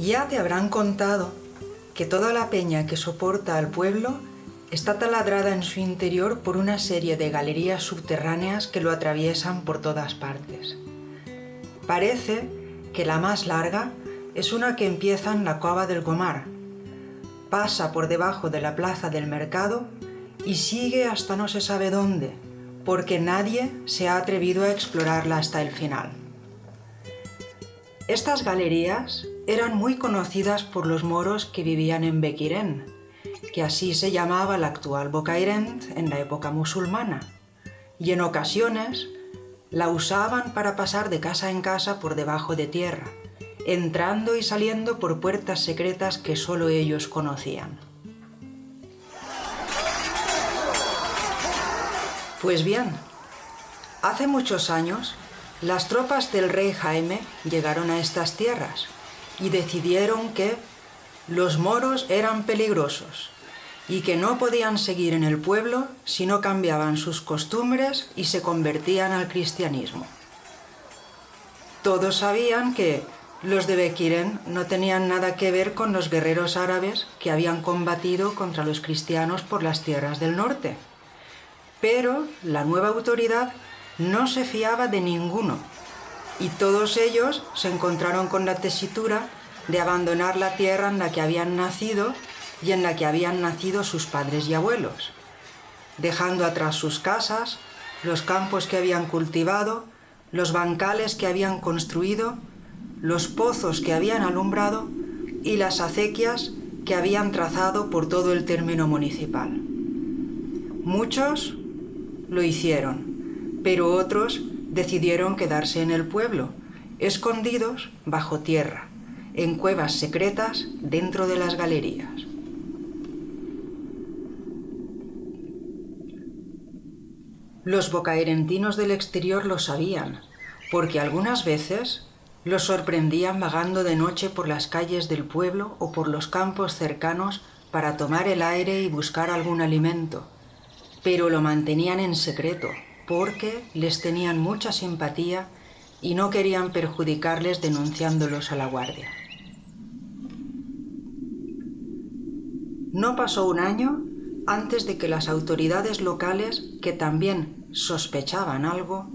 Ya te habrán contado que toda la peña que soporta al pueblo está taladrada en su interior por una serie de galerías subterráneas que lo atraviesan por todas partes. Parece que la más larga es una que empieza en la Cova del Gomar, pasa por debajo de la plaza del mercado y sigue hasta no se sabe dónde, porque nadie se ha atrevido a explorarla hasta el final. Estas galerías eran muy conocidas por los moros que vivían en Bequirén, que así se llamaba la actual Bocairent en la época musulmana, y en ocasiones la usaban para pasar de casa en casa por debajo de tierra, entrando y saliendo por puertas secretas que solo ellos conocían. Pues bien, hace muchos años, las tropas del rey Jaime llegaron a estas tierras y decidieron que los moros eran peligrosos y que no podían seguir en el pueblo si no cambiaban sus costumbres y se convertían al cristianismo. Todos sabían que los de Bequirén no tenían nada que ver con los guerreros árabes que habían combatido contra los cristianos por las tierras del norte. Pero la nueva autoridad no se fiaba de ninguno y todos ellos se encontraron con la tesitura de abandonar la tierra en la que habían nacido y en la que habían nacido sus padres y abuelos, dejando atrás sus casas, los campos que habían cultivado, los bancales que habían construido, los pozos que habían alumbrado y las acequias que habían trazado por todo el término municipal. Muchos lo hicieron, pero otros decidieron quedarse en el pueblo, escondidos bajo tierra, en cuevas secretas dentro de las galerías. Los bocairentinos del exterior lo sabían, porque algunas veces los sorprendían vagando de noche por las calles del pueblo o por los campos cercanos para tomar el aire y buscar algún alimento, pero lo mantenían en secreto, porque les tenían mucha simpatía y no querían perjudicarles denunciándolos a la guardia. No pasó un año antes de que las autoridades locales, que también sospechaban algo,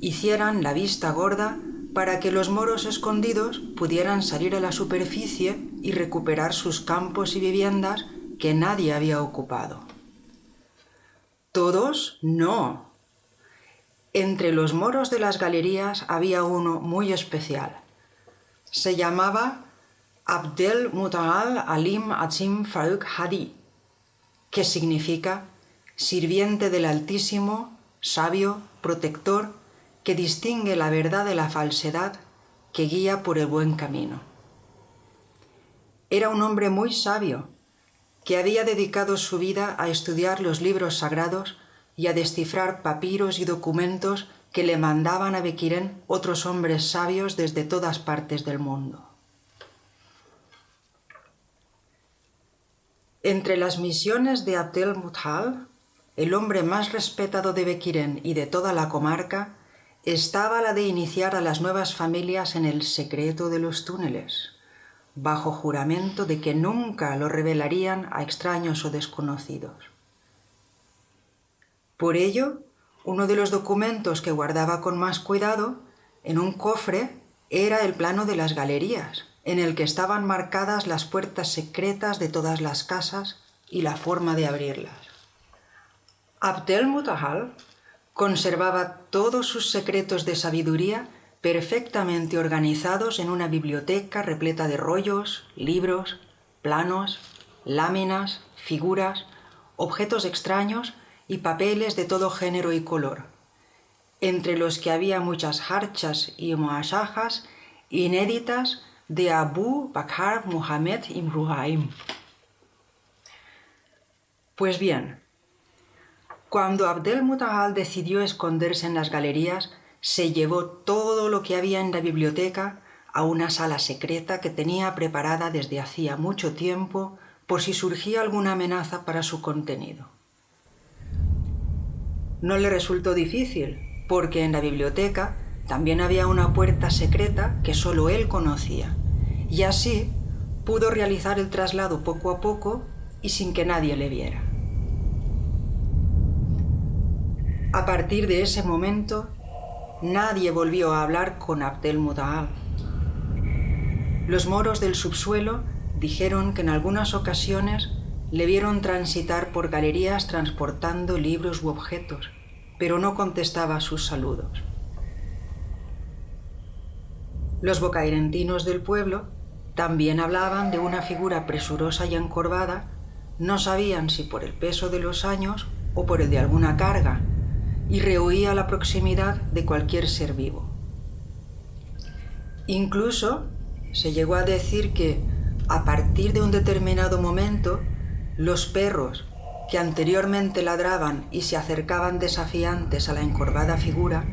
hicieran la vista gorda para que los moros escondidos pudieran salir a la superficie y recuperar sus campos y viviendas que nadie había ocupado. Todos no. Entre los moros de las galerías había uno muy especial. Se llamaba Abdel Muta'al Alim Azim Farouk Hadi, que significa sirviente del Altísimo, sabio, protector, que distingue la verdad de la falsedad, que guía por el buen camino. Era un hombre muy sabio, que había dedicado su vida a estudiar los libros sagrados y a descifrar papiros y documentos que le mandaban a Bequirén otros hombres sabios desde todas partes del mundo. Entre las misiones de Abdel Muta'al, el hombre más respetado de Bequirén y de toda la comarca, estaba la de iniciar a las nuevas familias en el secreto de los túneles, bajo juramento de que nunca lo revelarían a extraños o desconocidos. Por ello, uno de los documentos que guardaba con más cuidado, en un cofre, era el plano de las galerías, en el que estaban marcadas las puertas secretas de todas las casas y la forma de abrirlas. Abdel Muta'al conservaba todos sus secretos de sabiduría perfectamente organizados en una biblioteca repleta de rollos, libros, planos, láminas, figuras, objetos extraños y papeles de todo género y color, entre los que había muchas harchas y muashajas inéditas de Abu Bakr Muhammad ibn Ruhaym. Pues bien, cuando Abdel Muta'al decidió esconderse en las galerías, se llevó todo lo que había en la biblioteca a una sala secreta que tenía preparada desde hacía mucho tiempo por si surgía alguna amenaza para su contenido. No le resultó difícil, porque en la biblioteca también había una puerta secreta que solo él conocía, y así pudo realizar el traslado poco a poco y sin que nadie le viera. A partir de ese momento, nadie volvió a hablar con Abdel-Mutahal. Los moros del subsuelo dijeron que en algunas ocasiones le vieron transitar por galerías transportando libros u objetos, pero no contestaba a sus saludos. Los bocairentinos del pueblo también hablaban de una figura presurosa y encorvada, no sabían si por el peso de los años o por el de alguna carga, y rehuía la proximidad de cualquier ser vivo. Incluso se llegó a decir que, a partir de un determinado momento, los perros que anteriormente ladraban y se acercaban desafiantes a la encorvada figura,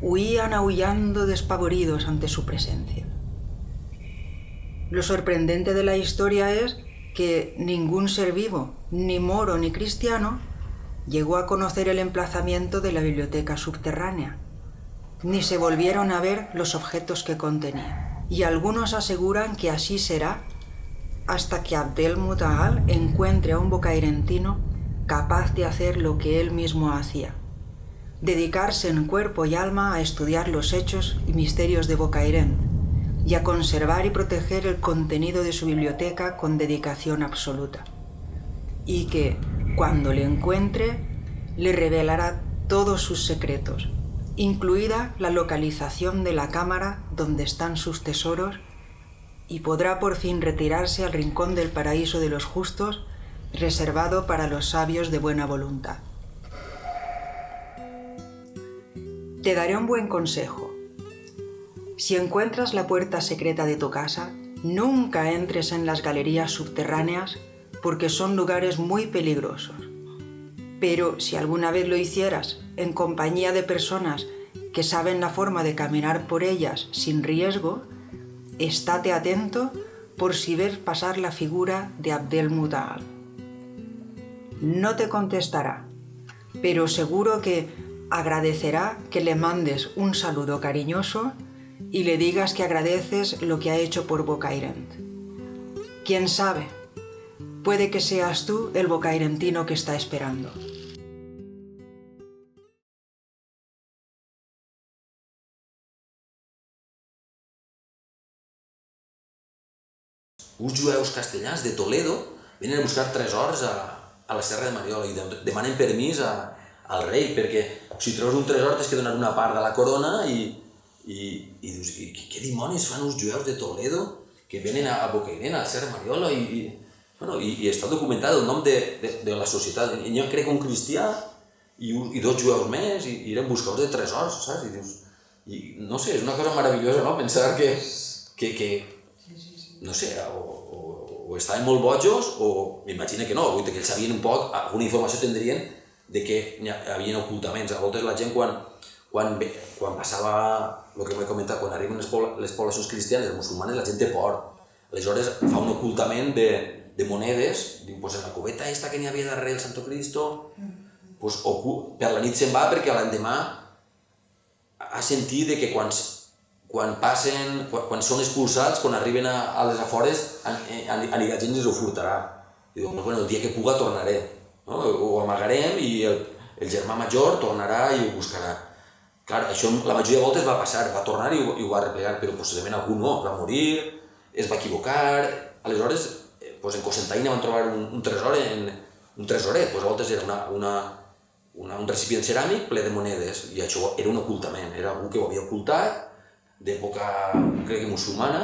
huían aullando despavoridos ante su presencia. Lo sorprendente de la historia es que ningún ser vivo, ni moro ni cristiano, llegó a conocer el emplazamiento de la biblioteca subterránea, ni se volvieron a ver los objetos que contenía. Y algunos aseguran que así será hasta que Abdel-Mutahal encuentre a un bocairentino capaz de hacer lo que él mismo hacía: dedicarse en cuerpo y alma a estudiar los hechos y misterios de Bocairent y a conservar y proteger el contenido de su biblioteca con dedicación absoluta. Y que, cuando le encuentre, le revelará todos sus secretos, incluida la localización de la cámara donde están sus tesoros, y podrá por fin retirarse al rincón del paraíso de los justos, reservado para los sabios de buena voluntad. Te daré un buen consejo. Si encuentras la puerta secreta de tu casa, nunca entres en las galerías subterráneas porque son lugares muy peligrosos. Pero si alguna vez lo hicieras en compañía de personas que saben la forma de caminar por ellas sin riesgo, estate atento por si ves pasar la figura de Abdel-Mutahal. No te contestará, pero seguro que agradecerá que le mandes un saludo cariñoso y le digas que agradeces lo que ha hecho por Bocairent. ¿Quién sabe? Puede que seas tú el bocairentino que está esperando. Uns jueus castellans de Toledo venen a buscar tresors a la Serra de Mariola i demanen permís al rei, perquè si treus un tresor tens que donar una part de la corona i dius, què dimonis fan uns jueus de Toledo que venen a Bocairent, a la Serra de Mariola i està documentat el nom de la societat. I jo crec que un cristià i dos jueus més i eren buscadors de tresors, saps? I dius, no sé, és una cosa meravellosa, no? Pensar que no sé, o estaven molt bojos o m'imagino que no, vull dir que ells sabien un poc, alguna informació tindrien de que hi havia ocultaments. A voltes la gent quan passava el que m'he comentat, quan arriben les poblacions cristianes i musulmanes, la gent té por. Aleshores fa un ocultament de monedes, diu, pues en la cubeta esta que n'hi havia darrere el Santo Cristo, pues per la nit se'n va perquè l'endemà ha sentit que quan són expulsats, quan arriben a les afores, la gent els ho furtarà. I diu, bueno, el dia que puga tornaré, no? Ho amagarem i el germà major tornarà i ho buscarà. Clar, això la majoria de voltes va passar, va tornar i ho va replegar, però possiblement algú no, va morir, es va equivocar. Aleshores, en Cocentaina van trobar un tresoret, a voltes era un recipient ceràmic ple de monedes, i això era un ocultament, era algú que ho havia ocultat d'època, crec que musulmana,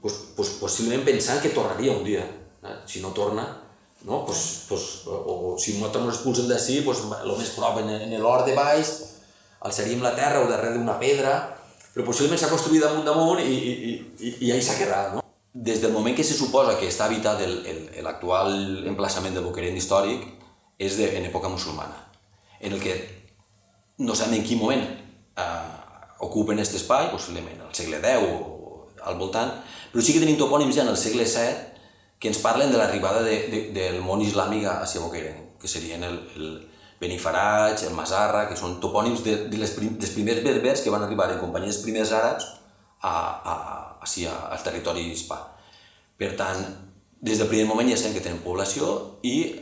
possiblement pensant que tornaria un dia. Si no torna, o si nosaltres ens expulsem d'ací, el més prop en l'hort de baix, alçaríem la terra o darrere d'una pedra, però possiblement s'ha construït damunt i ahí s'ha quedat. Des del moment que se suposa que està habitat l'actual emplaçament del Bocairent històric és en època musulmana, en el que no sabem en quin moment ocupen aquest espai, possiblement al segle X o al voltant, però sí que tenim topònims ja en el segle VII que ens parlen de l'arribada del món islàmic hacia Bocairent, que serien el Benifaraj, el Masarra, que són topònims dels primers berbers que van arribar en companyia dels primers àrabs al territori hispà. Per tant, des del primer moment ja sabem que tenen població i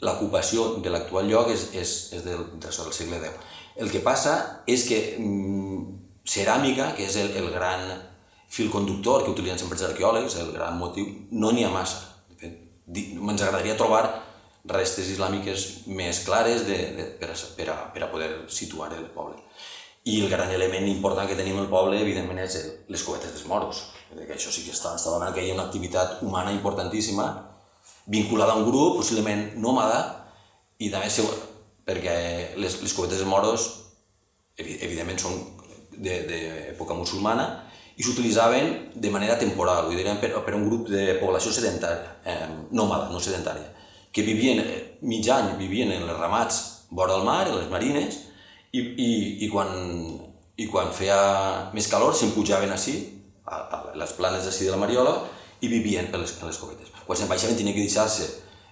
l'ocupació de l'actual lloc és del segle X. El que passa és que ceràmica, que és el gran fil conductor que utilitzen sempre els arqueòlegs, el gran motiu, no n'hi ha massa. De fet, ens agradaria trobar restes islàmiques més clares per a poder situar el poble. I el gran element important que tenim al poble, evidentment, és les covetes dels moros. Que això sí que està donant que hi ha una activitat humana importantíssima, vinculada a un grup, possiblement nòmada, i també perquè les covetes dels moros, evidentment, són d'època musulmana i s'utilitzaven de manera temporal, vull dir, per un grup de població sedentària, nòmada, no sedentària, que vivien mig any, vivien en els ramats vora el mar, en les marines, i quan feia més calor se'n pujaven així, a les planes d'ací de la Mariola, i vivien en les covetes. Quan se'n baixaven tenien que deixar-se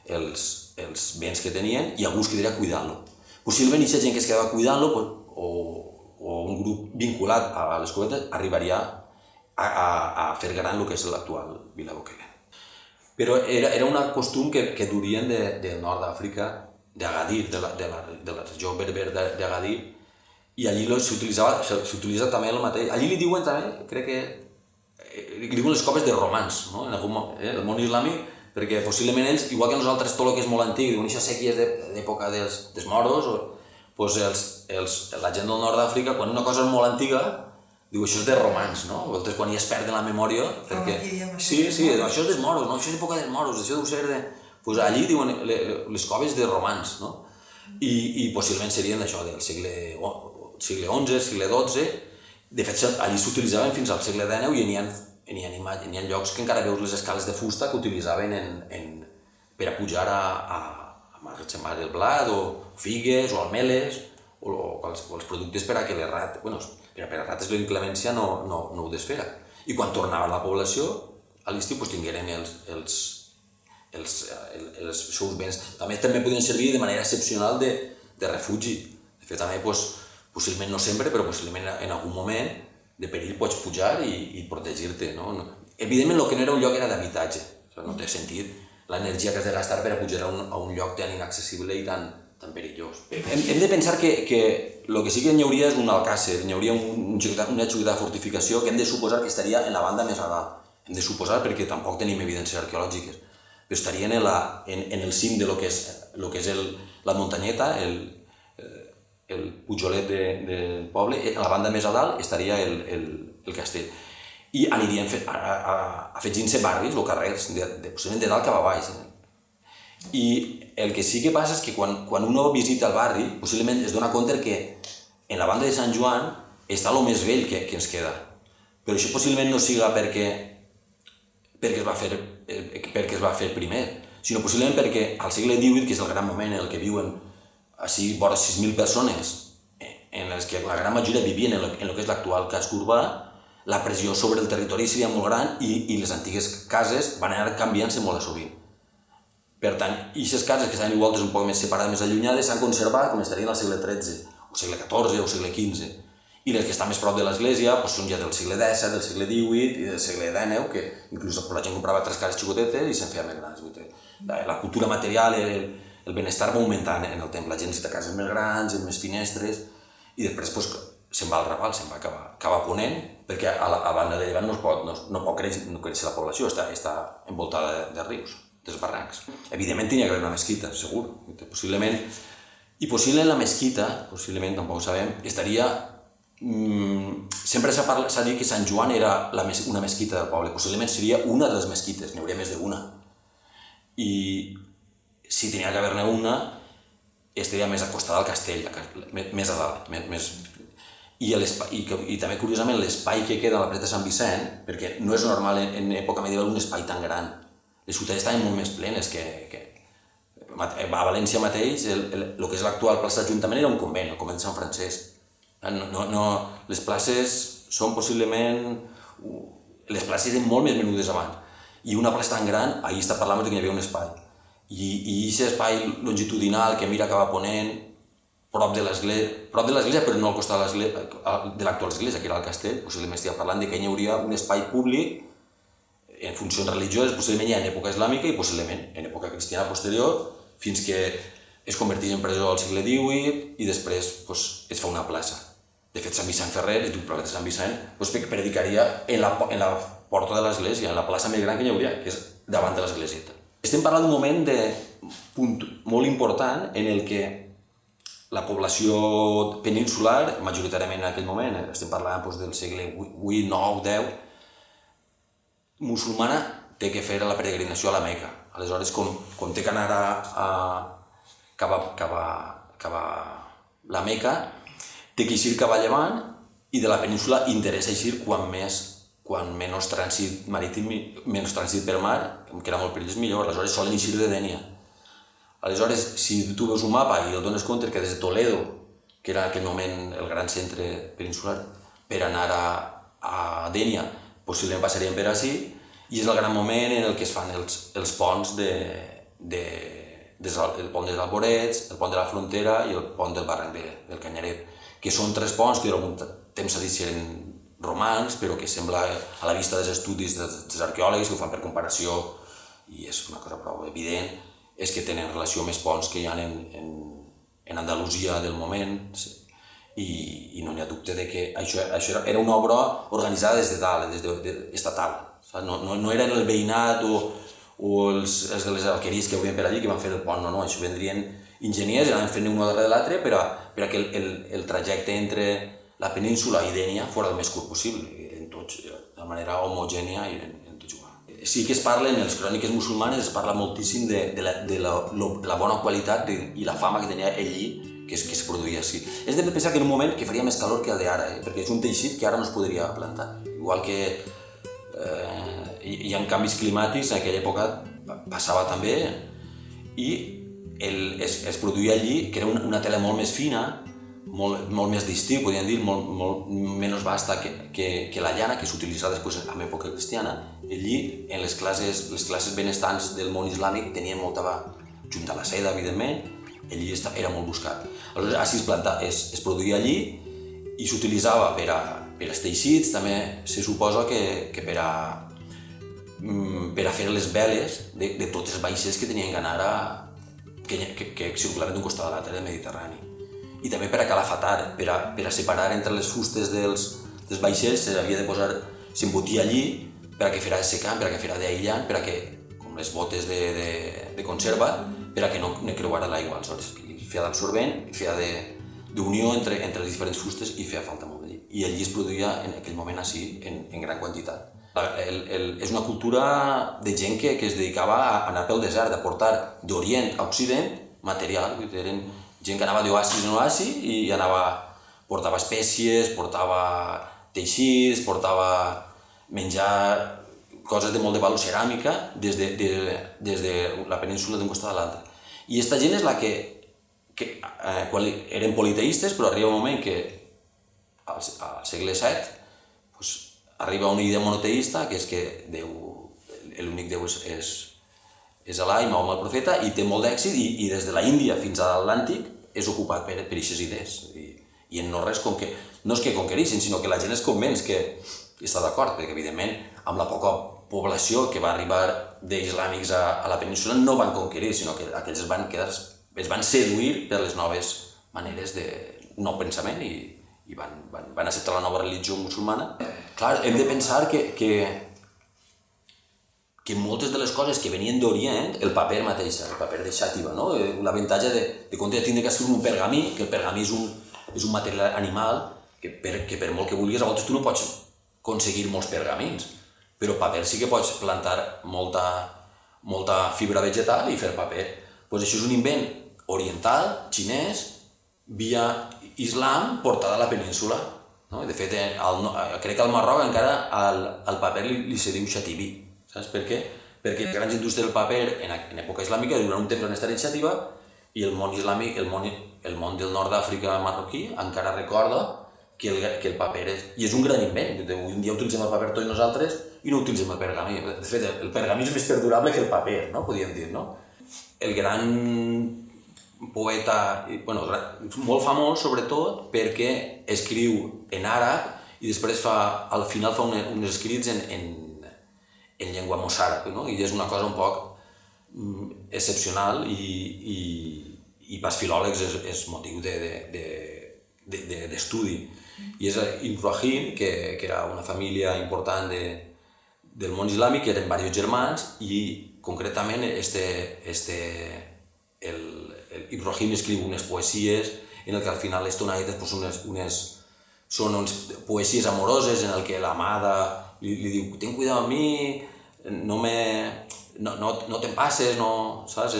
els béns que tenien i algú es quedaria cuidant-lo. Possiblement aquesta gent que es quedava cuidant-lo o un grup vinculat a les covetes arribaria a fer gran el que és l'actual Vila Boquera. Però era un costum que durien del nord d'Àfrica, d'Agadir, de la regió berber d'Agadir, i allí s'utilitza també el mateix. Allí li diuen també, crec que, li diuen les coves de romans, no? En el món islàmic, perquè possiblement ells, igual que nosaltres tot el que és molt antic, diuen això sèquies d'època dels moros, doncs la gent del nord d'Àfrica, quan una cosa és molt antiga, diu això és de romans, no? Voltes quan ja es perden la memòria, perquè... Sí, això és dels moros, no? Això és d'època dels moros, això deu ser de... Doncs allí diuen les coves de romans, no? I possiblement serien d'això, del segle XI, segle XII. De fet, allí s'utilitzaven fins al segle XIX i n'hi ha llocs que encara veus les escales de fusta que utilitzaven per a pujar a mar del blat, o figues, o almeles, o els productes per a que les rates... Bueno, per a rates la inclemència no ho desfera. I quan tornava la població, a l'estiu tingueren els seus béns. També podien servir de manera excepcional de refugi. De fet, també, possiblement no sempre, però possiblement en algun moment de perill pots pujar i protegir-te. Evidentment, el que no era un lloc era d'habitatge. No té sentit l'energia que has de gastar per a pujar a un lloc tan inaccessible i tan perillós. Hem de pensar que el que sí que hi hauria és un alcàsser, hi hauria una xuita de fortificació que hem de suposar que estaria en la banda més a dalt. Hem de suposar perquè tampoc tenim evidències arqueològiques, però estarien en el cim de lo que és la muntanyeta, el pujolet del poble. A la banda més a dalt estaria el castell. I anirien afegint-se barris o carrers, possiblement de dalt cap a baix. I el que sí que passa és que quan uno visita el barri, possiblement es dona compte que en la banda de Sant Joan està el més vell que ens queda. Però això possiblement no siga perquè es va fer primer, sinó possiblement perquè al segle XVIII, que és el gran moment en el que viuen així vora 6.000 persones, en les que la gran majoria vivien en el que és l'actual casc urbà, la pressió sobre el territori seria molt gran i les antigues cases van anar canviant-se molt a sovint. Per tant, aquestes cases que estaven igual un poc més separades, més allunyades, s'han conservat com estarien al segle XIII, o segle XIV, o segle XV. I les que estan més prop de l'església són ja del segle XVII, del segle XVIII i del segle XIX, que inclús la gent comprava 3 cases xicotetes i se'n feia més grans. La cultura material, el benestar va augmentant en el temps. La gent necessita cases més grans, amb més finestres, i després se'n va al Raval, se'n va cap a Ponent, perquè a banda de llevant no pot créixer la població, està envoltada de rius, dels barrancs. Evidentment tenia que haver una mesquita, segur, possiblement. I possiblement la mesquita, possiblement, tampoc ho sabem, estaria... Sempre s'ha dit que Sant Joan era una mesquita del poble, possiblement seria una de les mesquites, n'hi hauria més d'una. I si tenia que haver-ne una, estaria més acostada al castell, més a dalt. I també, curiosament, l'espai que queda a la Pleta de Sant Vicent, perquè no és normal en època medieval un espai tan gran. Les ciutats estaven molt més plenes que... A València mateix, el que és l'actual plaça d'Ajuntament era un convent, el convent de Sant Francesc. Les places són possiblement... Les places eren molt més menudes abans. I una plaça tan gran, ahir està parlant que hi havia un espai. I aquest espai longitudinal que mira cap a Ponent, prop de l'església, però no al costat de l'actual església, que era el castell, possiblement estic parlant que hi hauria un espai públic en funcions religioses, possiblement ja en època islàmica i possiblement en època cristiana posterior, fins que es converteix en presó al segle XVIII i després es fa una plaça. De fet, Sant Vicent Ferrer, el profeta Sant Vicent, predicaria en la porta de l'església, en la plaça més gran que hi hauria, que és davant de l'esglésieta. Estem parlant d'un moment molt important en el que la població peninsular, majoritàriament en aquell moment, estem parlant del segle VIII, IX, X, musulmana, té que fer la peregrinació a la Meca. Aleshores, com té que anar cap a la Meca, té que eixir cap a llevant i de la península interessa eixir quan menys trànsit marítim, menys trànsit per mar, que era molt perillós, millor. Aleshores solen eixir de Dénia. Aleshores, si tu veus un mapa i el dones compte que des de Toledo, que era en aquell moment el gran centre peninsular, per anar a Dénia, possiblement passarien per ací, i és el gran moment en el que es fan els ponts el pont dels Alborets, el pont de la Frontera i el pont del barranc del Canyaret, que són 3 ponts que durant un temps s'ha dit que eren romans, però que sembla, a la vista dels estudis dels arqueòlegs, que ho fan per comparació, i és una cosa prou evident, és que tenen relació amb els ponts que hi ha en Andalusia del moment, i no n'hi ha dubte que això era una obra organitzada des de dalt, estatal. No eren el veïnat o els de les alqueries que venien per allí que van fer el pont, no, això vendrien enginyers i anaven fent un darrere de l'altre perquè el trajecte entre la península i Dénia fos el més curt possible, eren tots de manera homogènia i eren tots iguals. Sí que es parla en les cròniques musulmanes, es parla moltíssim de la bona qualitat i la fama que tenia el lli que es produïa així. És de pensar que en un moment que faria més calor que el d'ara, perquè és un teixit que ara no es podria plantar. Igual que hi ha canvis climàtics, en aquella època passava també, i es produïa allí, que era una tela molt més fina, molt més d'estiu, podríem dir, molt menys vasta que la llana, que s'utilitzava després en època cristiana. Allí, en les classes benestants del món islàmic, tenien molta, junt a la seda, evidentment, allí era molt buscat. Aleshores, es produïa allí i s'utilitzava per als teixits, també se suposa que per a fer les veles de tots els vaixells que tenien que anar que circulaven d'un costat a l'altre del Mediterrani. I també per a calafatar, per a separar entre les fustes dels vaixells, s'embotia allí per a que fera de secant, per a que fera d'aïllant, per a que, com les botes de conserva, per a que no creuara l'aigua. Aleshores, feia d'absorbent, feia d'unió entre les diferents fustes i feia falta molt d'allí. I allí es produïa en aquell moment així, en gran quantitat. És una cultura de gent que es dedicava a anar pel desert, a portar d'Orient a Occident material. Eren gent que anava d'oasi en oasi i portava espècies, portava teixits, portava menjar, coses de molt de valor, ceràmica, des de la península d'un costat a l'altre. I aquesta gent és la que eren politeistes, però arriba un moment que al segle VII arriba una idea monoteista, que és que l'únic Déu és Alà i Mahoma el profeta, i té molt d'èxit, i des de l'Índia fins a l'Atlàntic és ocupat per aquestes idees. I no res no és que conquerissin, sinó que la gent es convenç que està d'acord, perquè evidentment amb la poca població que va arribar d'islàmics a la península no van conquerir, sinó que aquells es van seduir per les noves maneres de nou pensament i van acceptar la nova religió musulmana. Clar, hem de pensar que moltes de les coses que venien d'Orient, el paper mateix, el paper de xàtiva, no? L'avantatge de compte de tindre que escriure un pergamí, que el pergamí és un material animal que per molt que vulguis, a voltes tu no pots aconseguir molts pergamins, però paper sí que pots plantar molta fibra vegetal i fer paper. Doncs això és un invent oriental, xinès, via islam portada a la península. De fet, crec que al Marroc encara al paper li se diu xativí. Saps per què? Perquè les grans indústries del paper en època islàmica durant un temps van estar en xativa i el món islàmic, el món del nord d'Àfrica marroquí encara recorda que el paper és un gran invent. Avui en dia utilitzem el paper tots nosaltres i no utilitzem el pergamí. De fet, el pergamí és més perdurable que el paper, no? Podríem dir, no? El gran poeta, molt famós sobretot perquè escriu en àrab i després al final fa uns escrits en llengua mossàrab, no? I és una cosa un poc excepcional i pels filòlegs és motiu d'estudi. I és Ibrahim, que era una família important del món islàmic, que eren diversos germans, i concretament el Ibrahim escriu unes poesies en el que al final les tonalitats són unes poesies amoroses en el que l'amada li diu ten cuidado amb mi, no te'n passes, no, saps?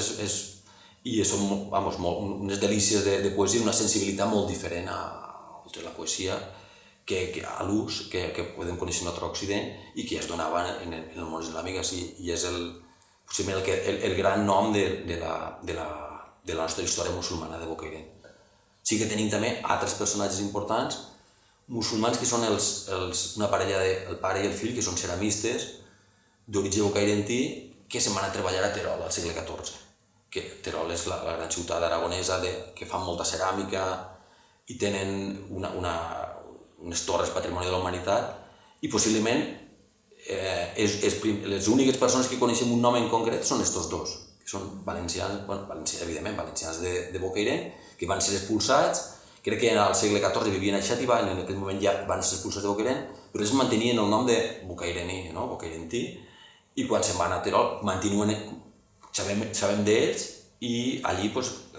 I són unes delícies de poesia, una sensibilitat molt diferent a la poesia a l'ús que podem conèixer en l'Occident i que ja es donava en el món islàmic, i és possiblement el gran nom de la nostra història musulmana de Bocairent. Sí que tenim també altres personatges importants musulmans que són una parella, el pare i el fill, que són ceramistes d'origen bocairentí que se'n van a treballar a Terol al segle XIV. Que Terol és la gran ciutat aragonesa que fan molta ceràmica i tenen unes torres patrimoni de la humanitat, i possiblement les úniques persones que coneixem un nom en concret són estos dos, que són valencians, evidentment valencians de Bocairent, que van ser expulsats. Crec que al segle XIV vivien a Xàtiva, en aquell moment ja van ser expulsats de Bocairent, però ells mantenien el nom de bocairení, bocairentí, i quan se'n van a Terol sabem d'ells, i allí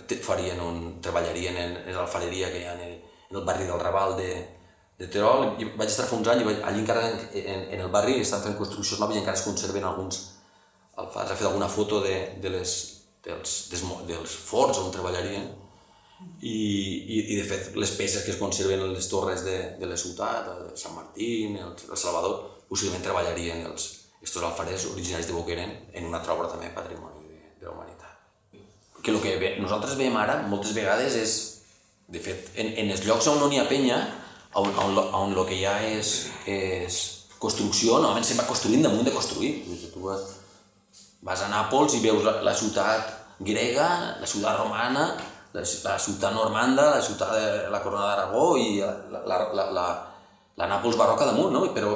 treballarien en l'alfareria que hi ha en el barri del Raval de Terol. Vaig estar fa uns anys, allí encara en el barri estan fent construccions noves i encara es conserven alguns alfars. Ha fet alguna foto dels forns on treballarien, i de fet les peces que es conserven en les torres de la ciutat, de Sant Martí, el Salvador, possiblement treballarien estos alfarers originaris de Bocairent en una altra obra també patrimoni de la humanitat. Que el que nosaltres veiem ara moltes vegades és, de fet, en els llocs on no n'hi ha penya, on el que hi ha és construcció, normalment se va construint damunt de construir. Tu vas a Nàpols i veus la ciutat grega, la ciutat romana, la ciutat normanda, la ciutat de la Corona d'Aragó i la Nàpols barroca damunt, no? Però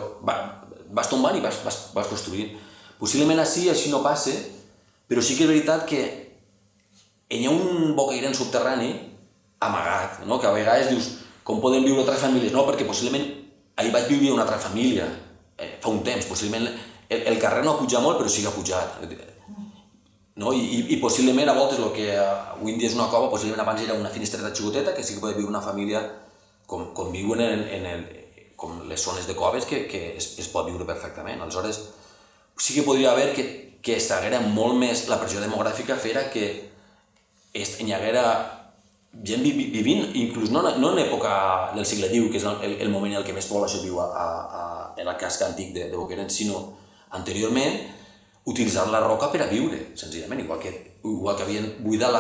vas tombant i vas construint. Possiblement així no passa, però sí que és veritat que hi ha un Bocairent subterrani amagat, que a vegades dius com poden viure altres famílies? No, perquè possiblement ahir vaig viure una altra família fa un temps, possiblement el carrer no ha pujat molt, però sí que ha pujat. I possiblement a voltes el que avui en dia és una cova, possiblement abans era una finestreta xicoteta, que sí que podia viure una família com viuen com les zones de coves, que es pot viure perfectament. Aleshores, sí que podria haver que estaguera molt més, la pressió demogràfica fera que hi haguera gent vivint, inclús no en època del segle XIX, que és el moment en què més població viu en el casc antic de Bocairent, sinó anteriorment, utilitzar la roca per a viure, senzillament, igual que havien buidat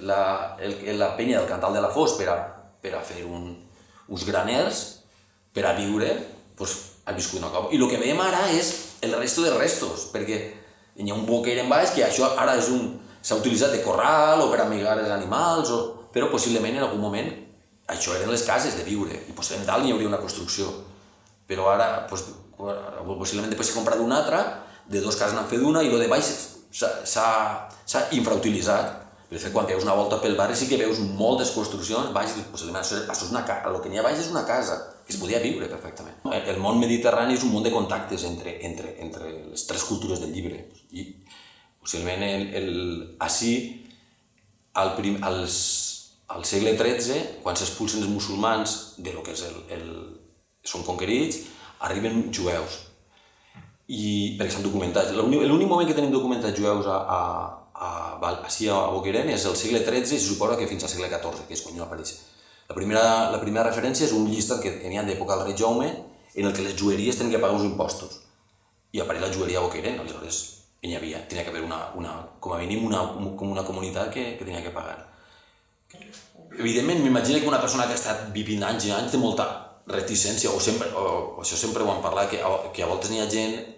la penya del Cantal de la Fos per a fer uns graners, per a viure, ha viscut una cova. I el que veiem ara és el resto de restos, perquè hi ha un Bocairent baix que això ara s'ha utilitzat de corral o per a amigar els animals, però possiblement en algun moment això eren les cases de viure, i possiblement dalt hi hauria una construcció. Però ara, possiblement després s'ha comprat una altra, de dos cases n'han fet una, i el de baix s'ha infrautilitzat. De fet, quan veus una volta pel barri sí que veus moltes construccions baix, possiblement el que n'hi ha baix és una casa, que es podia viure perfectament. El món mediterrani és un món de contactes entre les tres cultures del llibre. I possiblement així, al segle XIII, quan s'expulsen els musulmans de lo que són conquerits, arriben jueus. Perquè s'han documentat. L'únic moment que tenim documentats jueus així a Bocairent és el segle XIII i se suposa que fins al segle XIV, que és quan va aparèixer. La primera referència és un llistat que tenien d'època del rei Jaume en el que les jueries tenen que pagar uns impostos. I apareix la jueria a Bocairent, aleshores tenia que haver com a mínim una comunitat que tenia que pagar. Evidentment, m'imagino que una persona que ha estat vivint anys i anys té molta reticència, o això sempre ho han parlat, que a voltes n'hi ha gent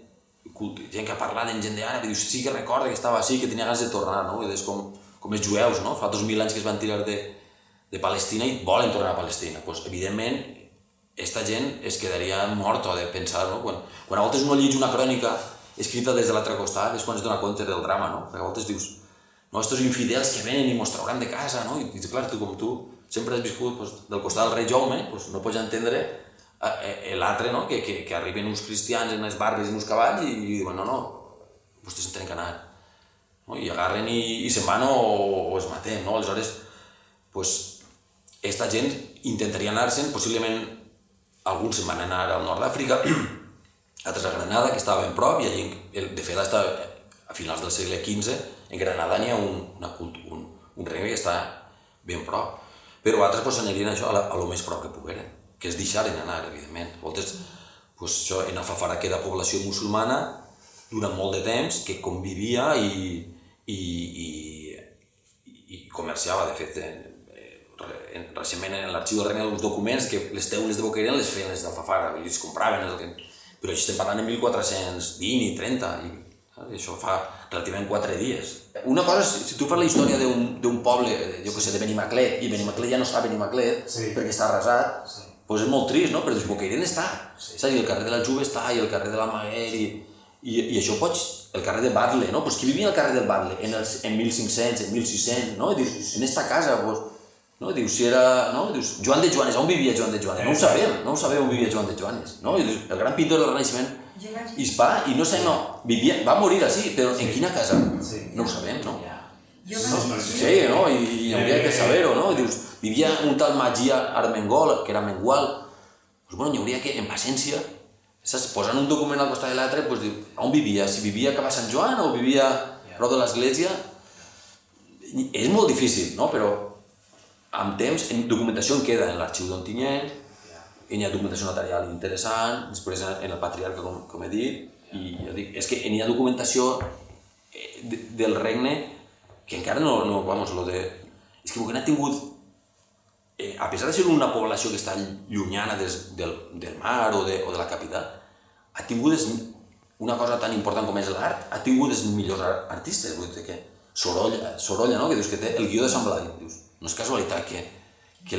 que ha parlat en gent d'ara, que diu sí que recorda que estava així, que tenia ganes de tornar, no? És com els jueus, no? Fa 2000 anys que es van tirar de Palestina i volen tornar a Palestina. Evidentment, aquesta gent es quedaria morta de pensar, no? Quan a voltes uno llegeix una crònica escrita des de l'altre costat, és quan es dona compte del drama, no? Perquè a voltes dius, no, estos infidels que venen i mos trauran de casa, no? I clar, tu com tu sempre has viscut del costat del rei Jaume, no pots entendre l'altre, no? Que arriben uns cristians en els barris i uns cavalls i diuen, no, vostès en tenen que anar. I agarren i se'n van o es matem, no? Aleshores, aquesta gent intentaria anar-se'n, possiblement alguns se'n van anar al nord d'Àfrica, altres a Granada, que estava ben prop, i allí, de fet, a finals del segle XV, en Granada n'hi ha un regne que està ben prop. Però altres s'anirien això a lo més prop que pogueren, que es deixaren anar, evidentment. A voltes, això, en Alfafara queda població musulmana durant molt de temps, que convivia i comerciava. De fet, recentment en l'arxiu del regne dels documents que les teules de Bocairent les feien les d'Alfafara, i les compraven, però això estem parlant en 1420 i 30, i això fa relativament 4 dies. Una cosa, si tu fas la història d'un poble, jo què sé, de Benimaclet, i Benimaclet ja no està a Benimaclet, perquè està arrasat, doncs és molt trist, no? Però Bocairent està, i el carrer de la Juba està, i el carrer de la Maguer, i això pots, el carrer de Batlle, no? Qui vivia al carrer del Batlle en 1500, en 1600, no? En esta casa, no? Dius, si era, no? Dius, Joan de Joanes, on vivia Joan de Joanes? No ho sabem on vivia Joan de Joanes, no? El gran pintor del Renaixement hispà, i no sé, va morir així, però en quina casa? No ho sabem, no? Sí, no? I hauria que saber-ho, no? Dius, vivia un tal Magia Armengol, que era Mengual, doncs bueno, hi hauria que, en paciència, posant un document al costat de l'altre, on vivia? Si vivia cap a Sant Joan o vivia a prop de l'església? És molt difícil, no? Però amb temps, en documentació en queda en l'arxiu d'Ontinyent, hi ha documentació notarial interessant, després en el patriarca, com he dit, i jo dic, és que hi ha documentació del regne que encara no, vamos, és que Bocairent ha tingut, a pesar de ser una població que està llunyana del mar o de la capital, ha tingut una cosa tan important com és l'art, ha tingut els millors artistes, vull dir que Sorolla, no? Que dius que té el guió de Sant Blai, dius, no és casualitat que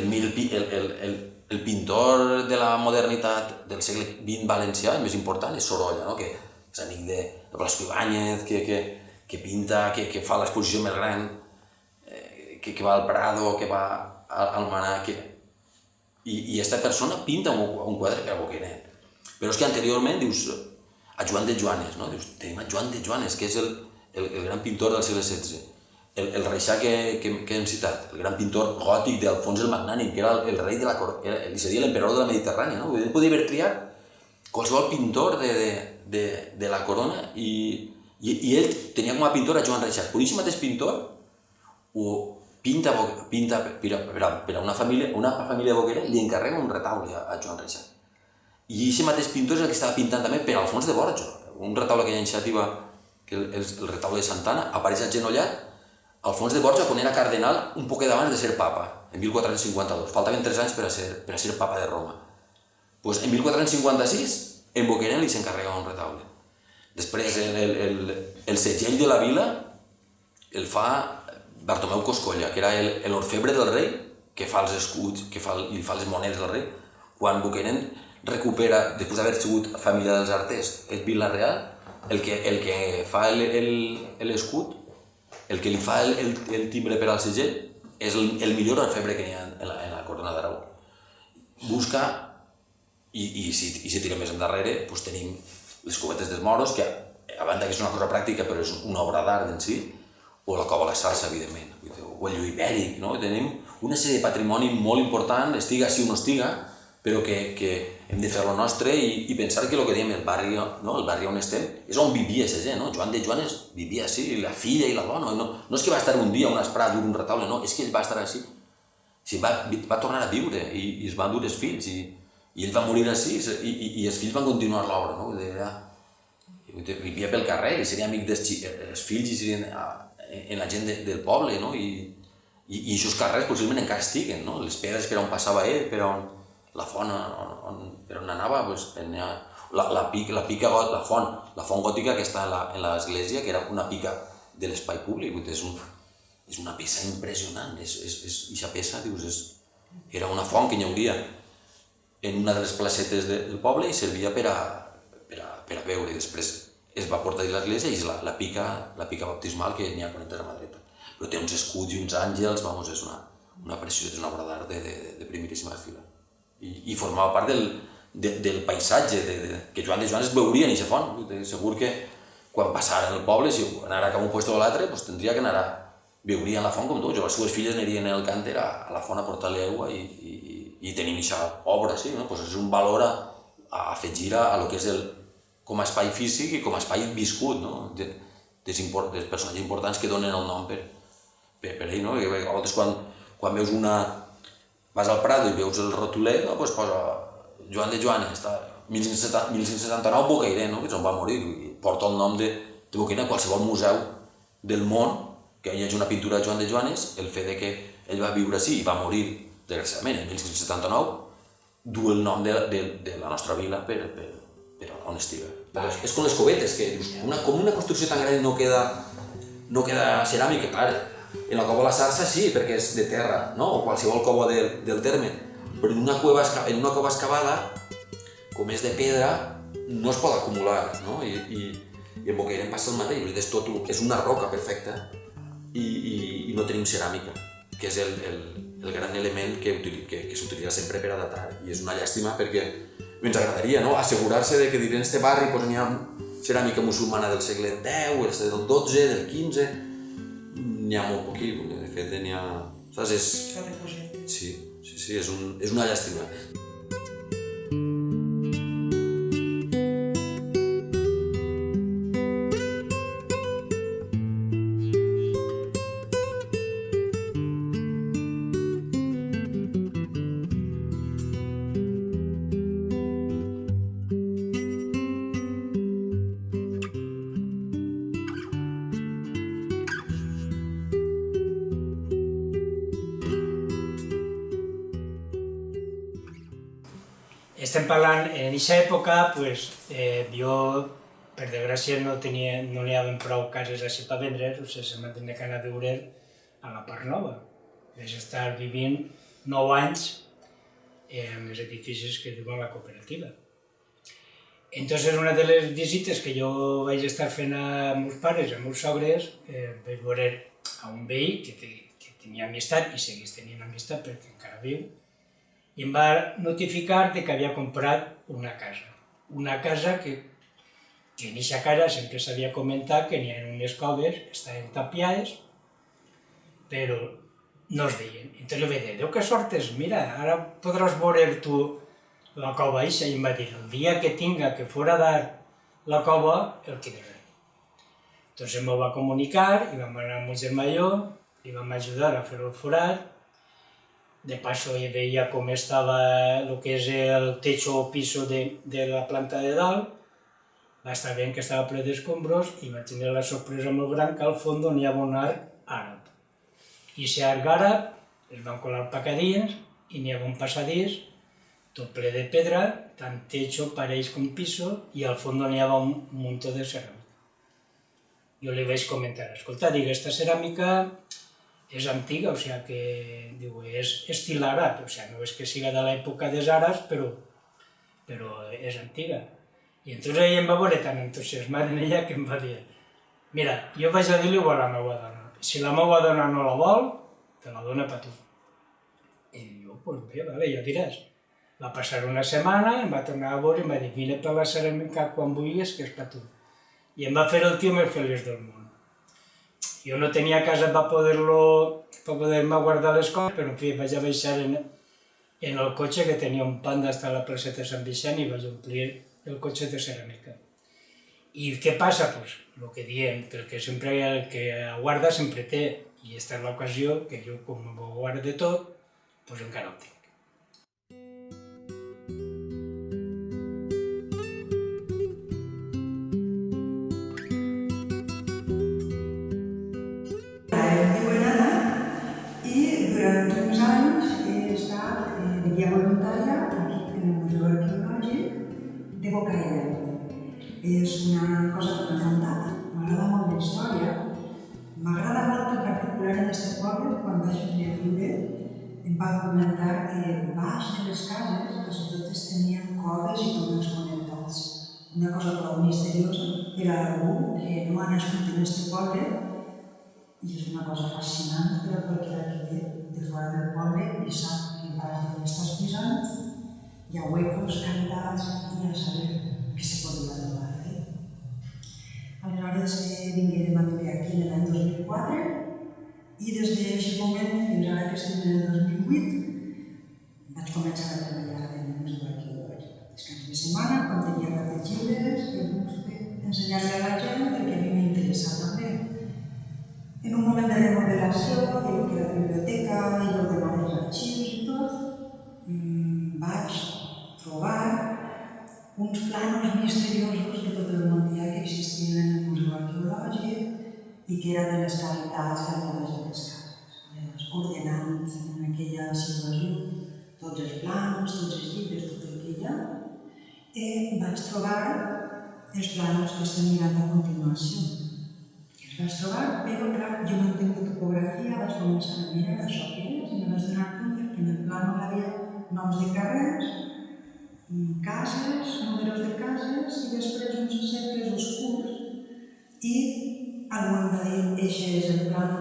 el pintor de la modernitat del segle XX valencià, el més important, és Sorolla, no? Que és amic de Blasco Ibáñez, que pinta, que fa l'exposició més gran, que va al Prado, que va al Manar, i aquesta persona pinta un quadre per a Bocairent. Però és que anteriorment, dius, a Joan de Joanes, no? Dius, tenim a Joan de Joanes, que és el gran pintor del segle XVI. El reixà que hem citat, el gran pintor gòtic d'Alfons el Magnànim, que era el rei de la corona, li seria l'emperador de la Mediterrània, no? Podia haver triat qualsevol pintor de la corona i ell tenia com a pintor a Joan Reixac. Però aquest mateix pintor pinta per a una família de Bocairent, li encarrega un retaule a Joan Reixac. I aquest mateix pintor és el que estava pintant també per Alfons de Borja, un retaule que hi ha iniciativa, que el retaule de Santana, apareix agenollat Alfons de Borja quan era cardenal un poquet abans de ser papa, en 1452. Faltaven 3 anys per a ser papa de Roma. Doncs en 1456, en Bocairent li s'encarrega un retaule. Després, el segell de la vila el fa Bartomeu Coscolla, que era l'orfebre del rei, que fa els escuts, i fa les monedes del rei. Quan Bocairent recupera, després d'haver sigut família dels arters, és Vila Real, el que fa l'escut, el que li fa el timbre per al segell, és el millor orfebre que hi ha en la corona d'Aragó. Busca, i si tirem més endarrere, tenim les cubetes dels moros, que a banda que és una cosa pràctica, però és una obra d'art en si, o la cova la salsa, evidentment, o el llum ibèric, no? Tenim una sèrie de patrimoni molt important, estiga sí o no estiga, però que hem de fer-lo nostre i pensar que el que diem, el barri on estem, és on vivia aquesta gent, no? Joan de Joanes vivia així, la filla i la dona, no és que va estar un dia a un esprat dur un retaule, no, és que ell va estar així. Va tornar a viure i es van dur els fills i ell va morir així i els fills van continuar l'obra, no? Vivia pel carrer i seria amic dels fills i serien en la gent del poble, no? I aquests carrers possiblement encara estiguen, no? Les pedres per on passava ell, per on la font per on anava, la font gòtica que està en l'església, que era una pica de l'espai públic, és una peça impressionant, aquesta peça, era una font que hi hauria en una de les placetes del poble i servia per a beure. Després es va portar a l'església i és la pica baptismal que n'hi ha quan entres a mà dreta. Però té uns escuts i uns àngels, vamos, és una preciositat, és una obra d'art de primeríssima fila. I formava part del paisatge, que Joan de Joan es veuria en aquesta font. Segur que quan passaren el poble, si anara cap a un lloc o a l'altre, tindria que anar a veuria la font com tots. Les seves filles anirien al cànter a la font a portar-li aigua i tenim aquesta obra, sí, no? És un valor a afegir a lo que és com a espai físic i com a espai viscut, no? Dels personatges importants que donen el nom per ell, no? A vegades quan veus vas al Prado i veus el rotulet, no? Posa Joan de Joanes, 1579 Bocairent, no? Que és on va morir, i porta el nom de Bocairent a qualsevol museu del món que hi hagi una pintura de Joan de Joanes. El fet que ell va viure així i va morir, desgraciadament, en 1579, du el nom de la nostra vila per on estiga. És com les covetes, que dius, com una construcció tan gran no queda ceràmica, clar. En la cova de la Sarsa sí, perquè és de terra, no? O qualsevol cova del terme. Però en una cova excavada, com és de pedra, no es pot acumular, no? I en Bocairent passa el mateix, és una roca perfecta i no tenim ceràmica, que és el gran element que s'utilitza sempre per a datar. I és una llàstima perquè ens agradaria, no? Assegurar-se de que dins d'aquest barri n'hi ha ceràmica musulmana del segle X, del XII, del XV. N'hi ha molt poquí, de fet n'hi ha... Saps? Sí, és una llàstima. Estem parlant, en aquesta època, jo, per desgràcia, no n'hi havia prou cases així per vendre, o sigui, se'm va tenir que anar a viure a la part nova. Vaig estar vivint 9 anys en els edificis que diuen la cooperativa. Entonces, una de les visites que jo vaig estar fent a meus pares i a meus sogres, vaig veure a un veí que tenia amistat i segueix tenint amistat perquè encara viu, i em va notificar que havia comprat una casa. Una casa que en aquesta casa sempre s'havia comentat que n'hi ha unes coves, estaven tapiades, però no es veien. Entonces jo vaig dir, Déu que sort és, mira, ara podràs veure tu la cova eixa. I em va dir, el dia que tinga que fora a dar la cova, el quedaré. Entonces m'ho va comunicar i vam anar amb el germà i jo, i vam ajudar a fer el forat. De paso veia com estava el que és el techo o piso de la planta de dalt. Va estar bé que estava ple d'escombros i vaig tenir la sorpresa molt gran que al fons n'hi havia un arc àrab. I aquest arc àrab es van colar pacadilles i n'hi havia un passadís tot ple de pedra, tant techo, parells com piso, i al fons n'hi havia un muntó de ceràmica. Jo li vaig comentar, escolta, dic, aquesta ceràmica és antiga, o sigui que és estil àrab, o sigui, no és que siga de l'època dels àrabs, però és antiga. I entonces ella em va veure tan entusiasmada en ella que em va dir, mira, jo vaig a dir-li a la meva dona, si la meva dona no la vol, te la dona per tu. I jo, doncs bé, vale, ja diràs. Va passar una setmana, em va tornar a veure i em va dir, vine per la ceràmica quan vulguis, que és per tu. I em va fer el tio més feliç del món. Jo no tenia casa per poder-me guardar les coses, però en fi, vaig a baixar en el cotxe, que tenia un Panda hasta la placeta de Sant Vicent, i vaig omplir el cotxe de ceràmica. I què passa? Pues el que diem, que el que guarda sempre té, i aquesta és l'ocasió que jo, com ho guardo tot, doncs encara ho tinc. Durant uns anys he estat de guia voluntària aquí en el Museu Arqueològic de Bocairent. És una cosa que m'ha encantat, m'agrada molt la història. M'agrada molt en particular en aquest poble, quan vaig venir a viure, em van comentar que baix de les cases, quasi totes tenien coves i túnels connectats. una cosa prou misteriosa per a algú que no ha nascut en aquest poble i és una cosa fascinant per a qualsevol que ve de fora del poble i sap que vas d'on estàs pisant, hi ha huecos cantats i a saber què se podria trobar. Aleshores vinguérem a viure aquí l'any 2004 i des d'aquest moment fins ara que estem en el 2008 vaig començar a treballar en música arqueològica. Descans de setmana, quan tenia rates lliures, ensenyar-li a la gent el que a mi m'interessa també. En un moment de remodelació, de lo que era la biblioteca i l'ordenar els arxius i tot, vaig trobar uns planos misteriosos que tot el món dia que existien en el Museu Arqueològic i que eren de les cavitats que havia de les cases. Ordenant en aquella situació tots els plans, tots els llibres, tot el que hi ha, vaig trobar els planos que estem mirant a continuació. Els vaig trobar, però clar, jo no entenc de topografia, vaig començar a mirar això que és i em vaig donar compte que en el plano hi havia noms de carrers, cases, números de cases i després uns cercles oscurs i algú em va dir que aquest és el plan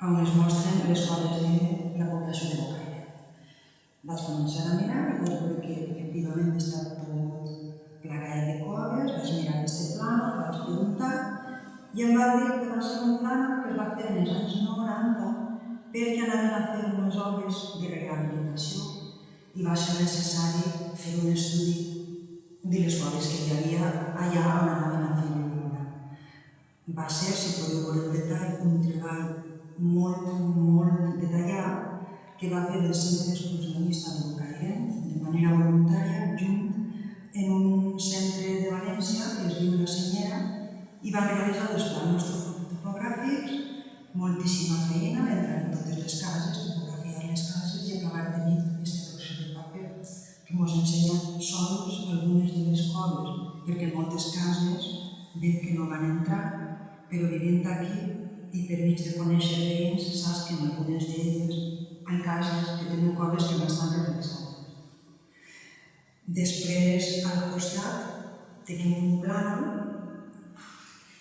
on es mostren les coves de la població de Bocaire. Vaig començar a mirar i vaig veure que efectivament està tot plagat de coves, vaig mirar aquest plan, vaig preguntar i em va dir que va ser un plan que es va fer en els anys 90 perquè anaven a fer unes obres de rehabilitació i va ser necessari fer un estudi de les coves que hi havia allà on anaven a fer l'obra. Va ser, si podeu veure el detall, un treball molt detallat que va fer el Centre Excursionista de Bocairent de manera voluntària junt en un centre de València que es diu La Senyera i van realitzar els plans topogràfics, moltíssima feina, entrar en totes les cases, topografiar les cases i acabar tenint aquest que ens ensenyen sols algunes de les coves, perquè en moltes cases veig que no van entrar, però vivint aquí i per mig de conèixer veïns saps que en algunes d'elles hi ha cases que tenen coves que no estan reflexades. Després, al costat, tenim un plano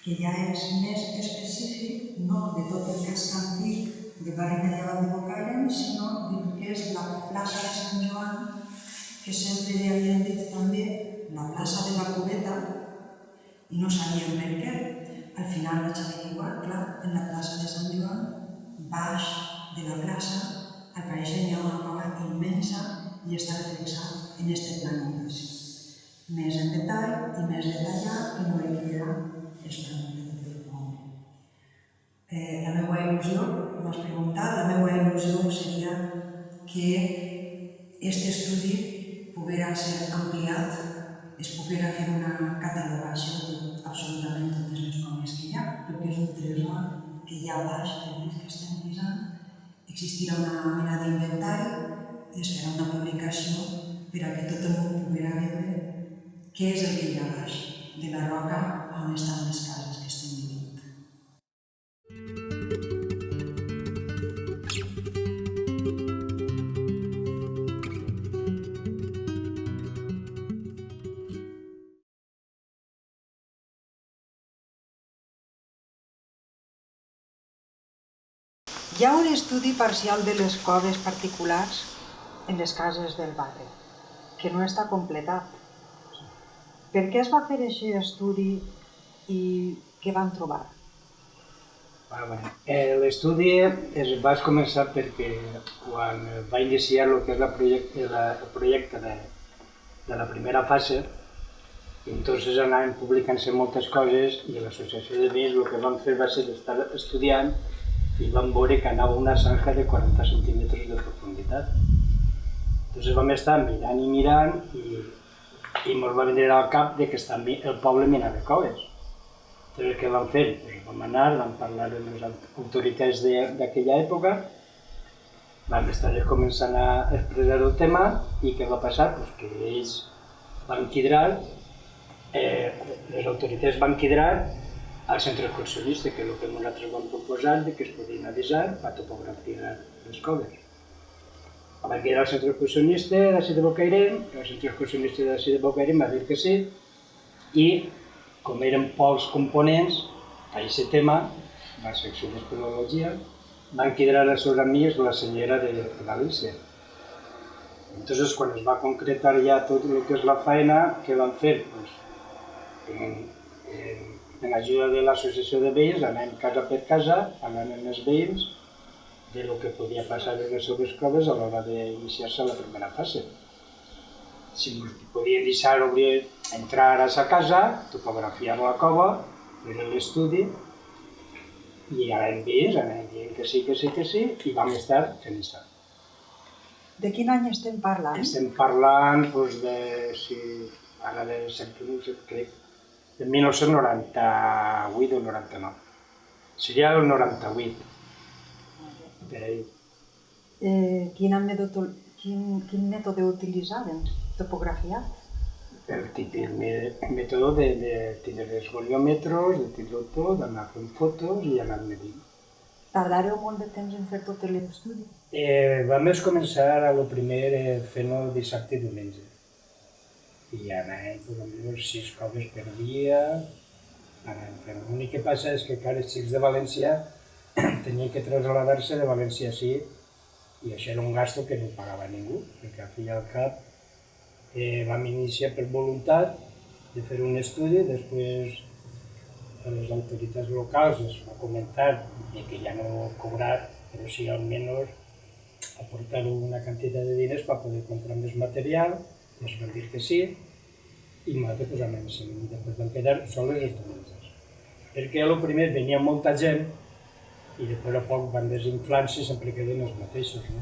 que ja és més específic, no de tot el casc antic de barri medieval de Bocaire, sinó del que és la plaça de Sant Joan, que sempre li havien dit també la plaça de la Cubeta i no sabien per què. Al final vaig averiguar, clar, en la plaça de Sant Joan, baix de la plaça, al parecer hi ha una cova immensa i està reflexat en aquest plano. Més en detall i més detallat que no li quedarà els planos de tot el poble. La meva il·lusió, m'has preguntat, la meva il·lusió seria que aquest estudi poguera ser ampliat, es poguera fer una catalogació d'absolutament totes les coves que hi ha, perquè és un tresor que hi ha baix del pis que estem pisant. Existirà una mena d'inventari i es farà una publicació per a que tot el món poguera veure què és el que hi ha baix de la roca on estan les cases que estem vivint. Hi ha un estudi parcial de les coves particulars en les cases del barri, que no està completat. Per què es va fer aquest estudi i què van trobar? L'estudi es va començar perquè quan va iniciar el que és el projecte de la primera fase, entonces anaven publicant-se moltes coses i l'associació de veïns el que van fer va ser estar estudiant i vam veure que anava una zanja de 40 centímetres de profunditat. Entonces vam estar mirant i mirant i ens va vindre al cap que el poble minava coves. Entonces què vam fer? Vam anar, vam parlar amb les autoritats d'aquella època, vam estar començant a expressar el tema i què va passar? Que ells van quidrar, les autoritats van quidrar al centre excursionista, que és el que nosaltres vam proposar, que es podien avisar per topografiar les coves. Vaig ir al centre excursionista d'ací de Bocairent, el centre excursionista d'ací de Bocairent va dir que sí, i com eren pocs components a aquest tema, la secció d'espeleologia, van quedar les seves amigues la senyora de Galícia. Entonces, quan es va concretar ja tot el que és la feina, què van fer? Pues, en ajuda de l'associació de veïns, anàvem casa per casa, parlant amb els veïns de lo que podia passar en les seves coves a l'hora d'iniciar-se a la primera fase. Si ens podien deixar obrir, entrar a sa casa, topografiar la cova, fer l'estudi, i anàvem veïns, anàvem dient que sí, que sí, que sí, i vam estar fent això. De quin any estem parlant? Estem parlant doncs, de, si, ara de crec, de 1998 o 99. Seria el 98. Per ahí. Quin mètode utilitzaven? Topografiat? El típic mètode de tenir els goliòmetres, de tenir tot, d'anar fent fotos i anar medint. Tardareu molt de temps en fer tot l'estudi? Vam començar a lo primer fent-ho dissabte i diumenge. I anàvem potser 6 coves per dia, anàvem fent. L'únic que passa és que els xics de València tenien que traslladar-se de València a sí, i això era un gasto que no pagava ningú, perquè al fi i al cap vam iniciar per voluntat de fer un estudi, després a les autoritats locals es va comentar que ja no cobrar, però sí almenys aportar una quantitat de diners per poder comprar més material, ens van dir que sí, i nosaltres després vam quedar soles els diumenges. Perquè a lo primer venia molta gent i després a poc van desinflant-se i sempre queden els mateixos, no?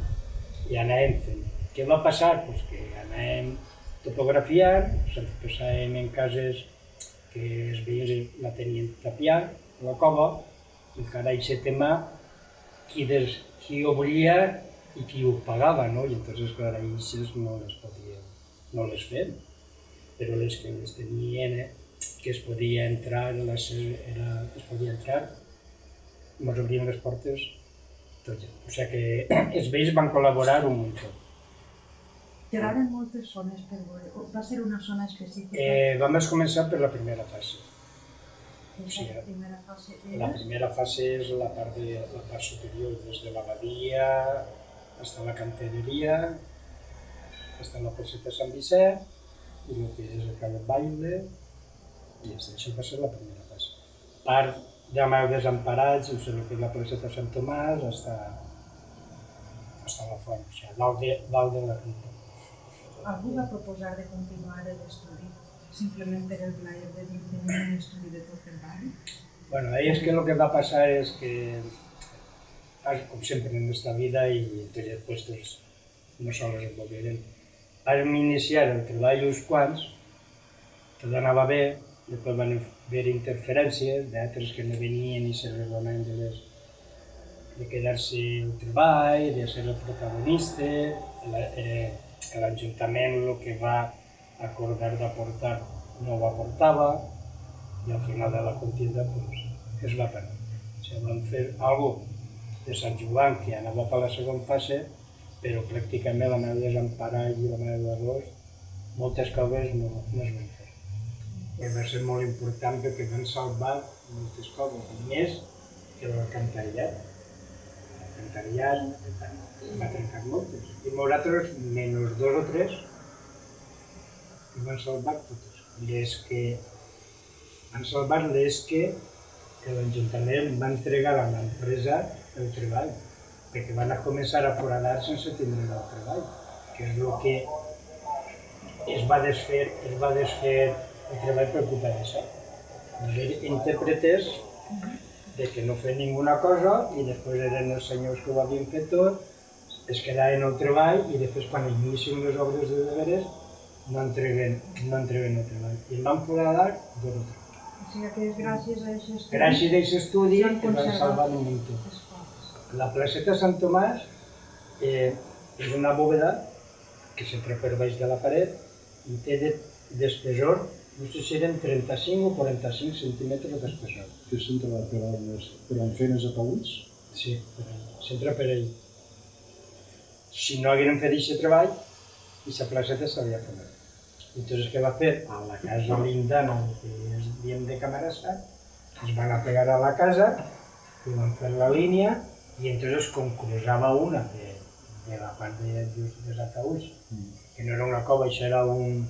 I anàvem fent. Què va passar? Pues que anàvem topografiant, empezàvem en cases que els veïns la tenien tapiat, la cova, i encara aquest tema qui ho volia i qui ho pagava, no? I entonces, clar, aquestes no les fem, però les que les tenien, que es podia entrar, ens obrien les portes tot. O sigui que els veïns van col·laborar un munt. Quedaven moltes zones per veure, o va ser una zona específica? Vam començar per la primera fase. La primera fase La primera fase és la part superior, des de la badia fins a la cantereria, fins a la placeta Sant Vicent, i el que és el camp de baile, i això va ser la primera fase. Part de la desemparats, el que és la placeta Sant Tomàs, fins a la font, o sigui, dalt de la ruta. Algú va proposar de continuar l'estudi, simplement per el plaer de tenir un estudi de tot el barri? Bueno, és que el que va passar és que, com sempre en aquesta vida i en tots els puestos, no sols es volgueren, vam iniciar el treball uns quants, tot anava bé, després van haver interferències d'altres que no venien i se donaven de quedar-se el treball, de ser el protagonista, l'Ajuntament el que va acordar d'aportar no ho aportava i al final de la contienda es va perdre. O sigui, vam fer alguna cosa de Sant Joan que anava per la segona fase, però pràcticament la meva desemparar i la meva d'arròs, moltes coves no es van fer. I va ser molt important perquè van salvar moltes coves, més que l'alcantarillat. L'alcantarillat va trencar moltes. I nosaltres, menys 2 o 3, van salvar totes. Les que van salvar les que l'Ajuntament va entregar a l'empresa el treball, perquè van començar a foradar sense tindre el treball, que és el que es va desfer el treball per culpa d'això. Intèrpretes que no feien ninguna cosa i després eren els senyors que ho havien fet tot, es quedaven el treball i després quan inicien les obres de deberes no entreguen el treball. I em van foradar 2 o 3. O sigui que és gràcies a aquest estudi... Gràcies a aquest estudi es van salvar un munt. La placeta Sant Tomàs és una bòveda que s'entra per baix de la paret i té d'espessor, no sé si eren 35 o 45 centímetres d'espessor. Que s'entra per on feien els apaüts? Sí, s'entra per ahí. si no hagueren fet aquest treball, aquesta placeta s'havia fet. Entonces, què va fer? A la casa lindana, que es diem de Camarasa, es van apegar a la casa i van fer la línia, i entonces, com cruzava una de la part dels ataúds, que no era una cova, això era un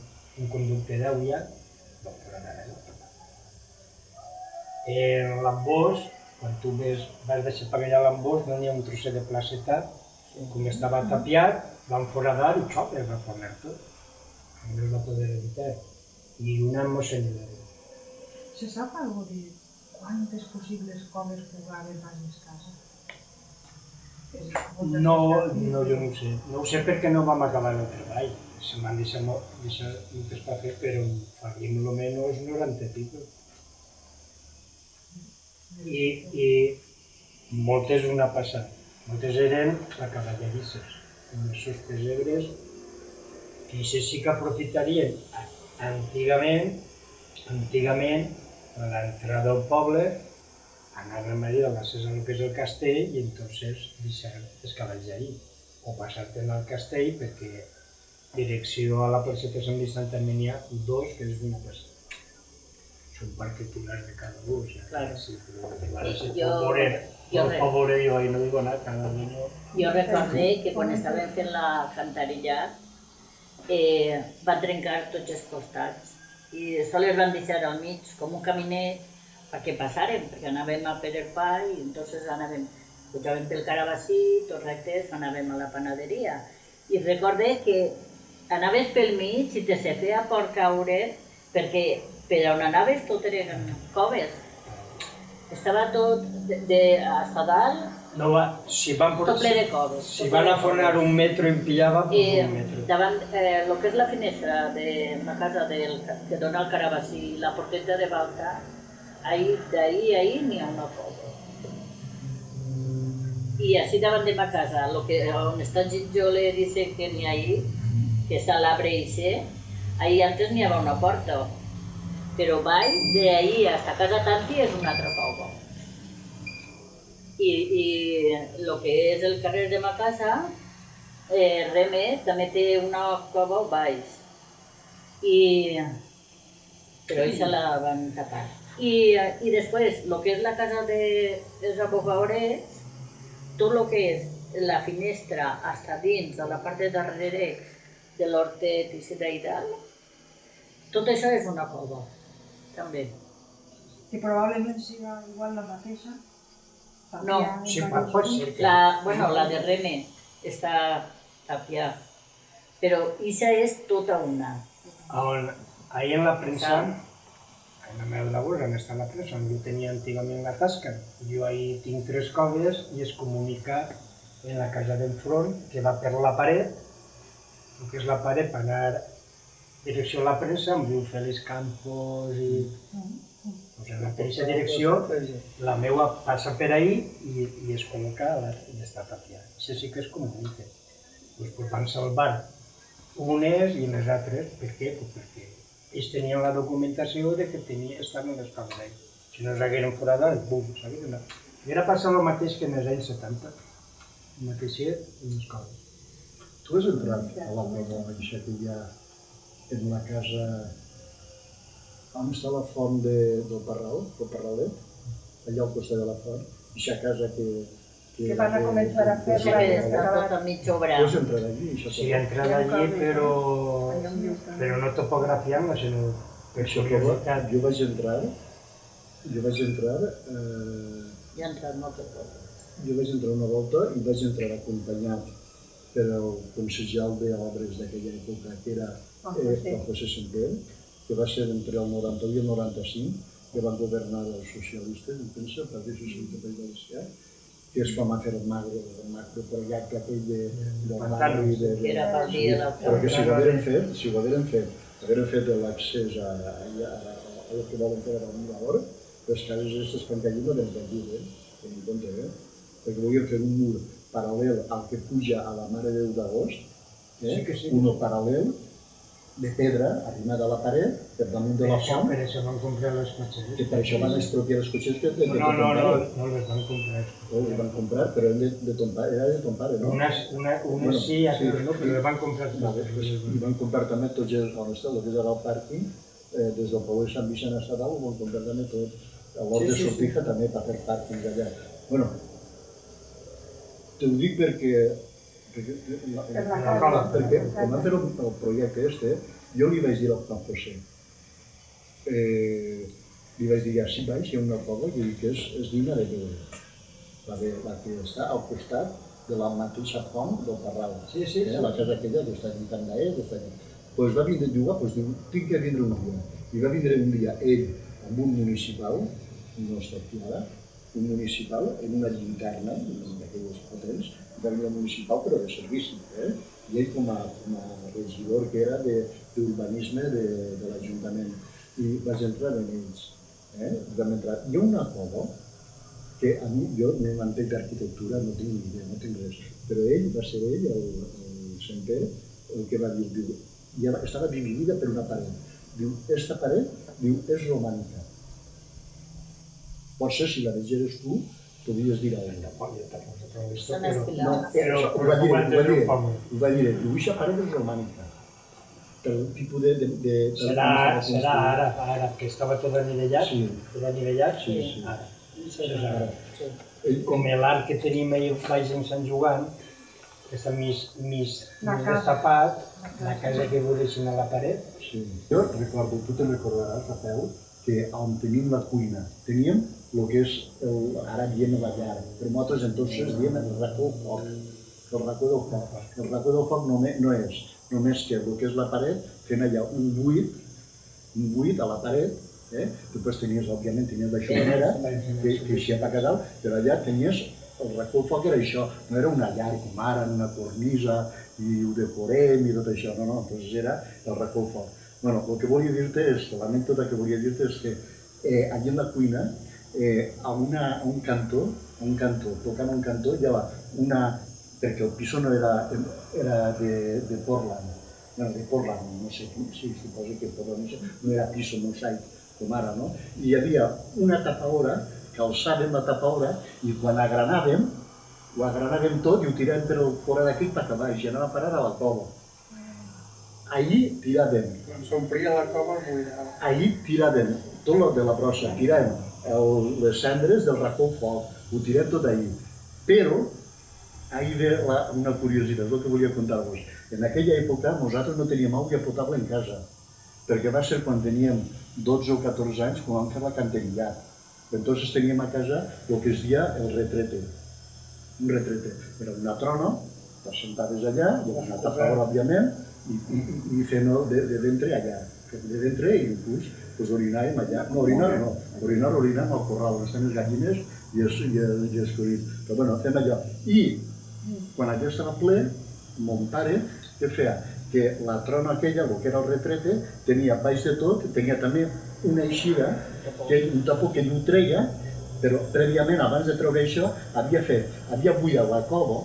conducte d'aigua, van fer la en l'embós, quan tu vas deixar pagar l'embós, no n'hi ha un trosset de placeta, com estava tapiat, van foradar i xop, es va formar tot. No es va poder evitar. I una mossenya. Se sap algo de quantes possibles coves jugaven a les cases? No, jo no ho sé. No ho sé perquè no vam acabar el treball. Se m'han deixat moltes per fer, però faríem almenys 90 i pico. I moltes una passada. Moltes eren a cavallerisses, amb els seus pesebres, que això sí que aprofitarien antigament, a l'entrada del poble, anàvem a dir a l'accés al que és el castell i entonces deixar els cavalls allí. O passar-te'n al castell perquè direcció a la placeta Sant Vicent també n'hi ha dos, que és una placeta. Són particulars de cada un, Claro. sí, però ara se pot veure, jo ahí no digo nada, cada uno. Jo recordé que quan estaven fent la cantarella van trencar tots els costats i sols van deixar al mig com un caminet perquè passaren, perquè anàvem a Pederpà i entonces pujàvem pel Carabassí, tots rectes, anàvem a la panaderia. I recordé que anaves pel mig i te se feia por caure perquè per on anaves tot eren coves. Estava tot hasta dalt, tot ple de coves. Si van afornar un metro en pillava, pues un metro. Davant el que és la finestra de la casa que dona al Carabassí, la porteta de Balta, ahí n'hi ha una cova. I així davant de ma casa, on està Gitjole, dice que n'hi ha ahí, que està l'arbre ixe, ahí antes n'hi havia una porta, però baix, d'ahí hasta casa Tanti és una altra cova. I el que és el carrer de ma casa, Reme, també té una cova baix. Però això la van tapar. I després, el que és la casa dels abogadors, tot el que és la finestra hasta dins, a la part de darrere de l'hortet i Cidaidal, tot això és una cova, també. Que probablement siga igual la mateixa. No, sí, pot ser que... La de Reme està tapiada, però aquesta és tota una. Ahí en la premsa, en la meva labor, on està la premsa, on jo tenia antigament la tasca, jo ahí tinc 3 coves i es comunica en la casa d'enfront, que va per la paret, el que és la paret per anar direcció a la premsa, on viu Félix Campos i... Pues en la mateixa direcció, la meva passa per ahí i es col·loca i està tapiada. Això sí que es comunica. Pues van salvar unes i les altres. Per què? Pues perquè ells tenien la documentació de que estaven les cases d'ahí. Si no s'hagueren foradat, bum, saps? Hauria passat el mateix que en els anys 70. El mateix en les coses. Tu has entrat a la nova això que hi ha en la casa on està la font del Parralet, allà al costat de la font, aquesta casa que van a començar a fer Sí, que està tot a mig obra. Pots entrar allí? Sí, he entrat allí, però no topografiant-la, sinó per curiositat. Jo vaig entrar, Jo he entrat moltes coses. jo vaig entrar una volta i vaig entrar acompanyat pel concejal d'obres d'aquella època, que era Juan José Semper, que va ser entre el 91 i el 95, que van governar els socialistes, em penso, el Partit Socialista del País Valencià, que és quan va fer el macroprojecte aquell del barri i de... Que era pel dia de l'altre. Però que si ho hagueren fet l'accés a el que volen fer ara l'hora, les cases aquestes que han caigut no tenen caigut, en compte, perquè volien fer un mur paral·lel al que puja a la Mare de Déu d'Agost, uno paral·lel, de pedra arrimada a la paret, per damunt de la font, Per això van comprar les cotxeres. que per això van expropiar les cotxes que No les van comprar. les van comprar, però era de ton pare, no? Unes sí, altres no, però les van comprar totes. I van comprar també tots on està, el que és ara el pàrquing, des del Palau de Sant Vicent a Sadal, ho van comprar també tot. A l'Hort de Sortija també per fer pàrquings allà. Bueno, t'ho dic perquè quan vam fer el projecte este, jo li vaig dir al Juan José, li vaig dir, si baix hi ha una cova que és digna de veure, la que està al costat de la mateixa font del Parral, la casa aquella que està en Candaer, doncs va vindre a jugar, doncs diu, tinc que vindre un dia. I va vindre un dia ell amb un municipal, no està aquí ara, un municipal en una llinterna, d'aquelles potents, va venir municipal però de servici, i ell com a regidor que era d'urbanisme de l'Ajuntament. I vaig entrar en ells, vam entrar. Hi ha una cova que a mi, jo no m'entenc d'arquitectura, no tinc ni idea, no tinc res, però ell, va ser ell, el Semper, el que va dir, estava dividida per una paret. Diu, esta paret, diu, és romànica. Potser si la vegeres tu, podries dir alguna cosa. Són estilats. Ho va dir, diu, aquesta paret és romànica. Pel tipus de... Serà ara, que estava tot anivellat, ara. Com l'arc que tenim ahí baix en Sant Joan, que està més destapat, la casa que veureixin a la paret. Jo recordo, tu te'n recordaràs, Rafael, que on tenim la cuina, teníem el que és, ara diem la llar, però nosaltres entonces diem el racó del foc. El racó del foc. El racó del foc no és només que el que és la paret, fent allà un buit a la paret, després tenies, òbviament, la xumanera, que eixia per a dalt, però allà tenies, el racó del foc era això, no era una llar com ara, una cornisa, i ho decorem i tot això, no, doncs era el racó del foc. Bueno, el que volia dir-te és, l'anècdota que volia dir-te és que allà en la cuina, a un cantó, tocant un cantó, hi havia una, perquè el piso no era de Portland, no sé, sí, suposo que Portland no era piso mosaic com ara, no? I hi havia una tapadora, que alçàvem la tapadora i quan agranàvem, ho agranàvem tot i ho tiràvem per fora d'aquí per baix i anàvem a parar a la cova. Allí tiràvem. Quan s'omplia la cova, el buidava. Allí tiràvem tot el de la brossa, tiràvem les cendres del racó al foc, ho tirem tot allí. Però, ahí ve una curiositat, és el que volia contar-vos. En aquella època nosaltres no teníem aigua potable en casa, perquè va ser quan teníem 12 o 14 anys quan vam fer la canterillat. Entonces teníem a casa el que es deia el retrete. Un retrete. Era una trona, t'assentaves allà, hi havia una tapadora, òbviament, i fent de ventre allà. De ventre i inclús orinàvem allà. No, orinàvem al corral, on estan les gallines i els conills. Però bueno, fem allò. I quan allò estava ple, mon pare, què feia? Que la trona aquella, el que era el retrete, tenia baix de tot, tenia també una eixida, un tapó que ell ho treia, però prèviament, abans de treure això, havia buidat la cova,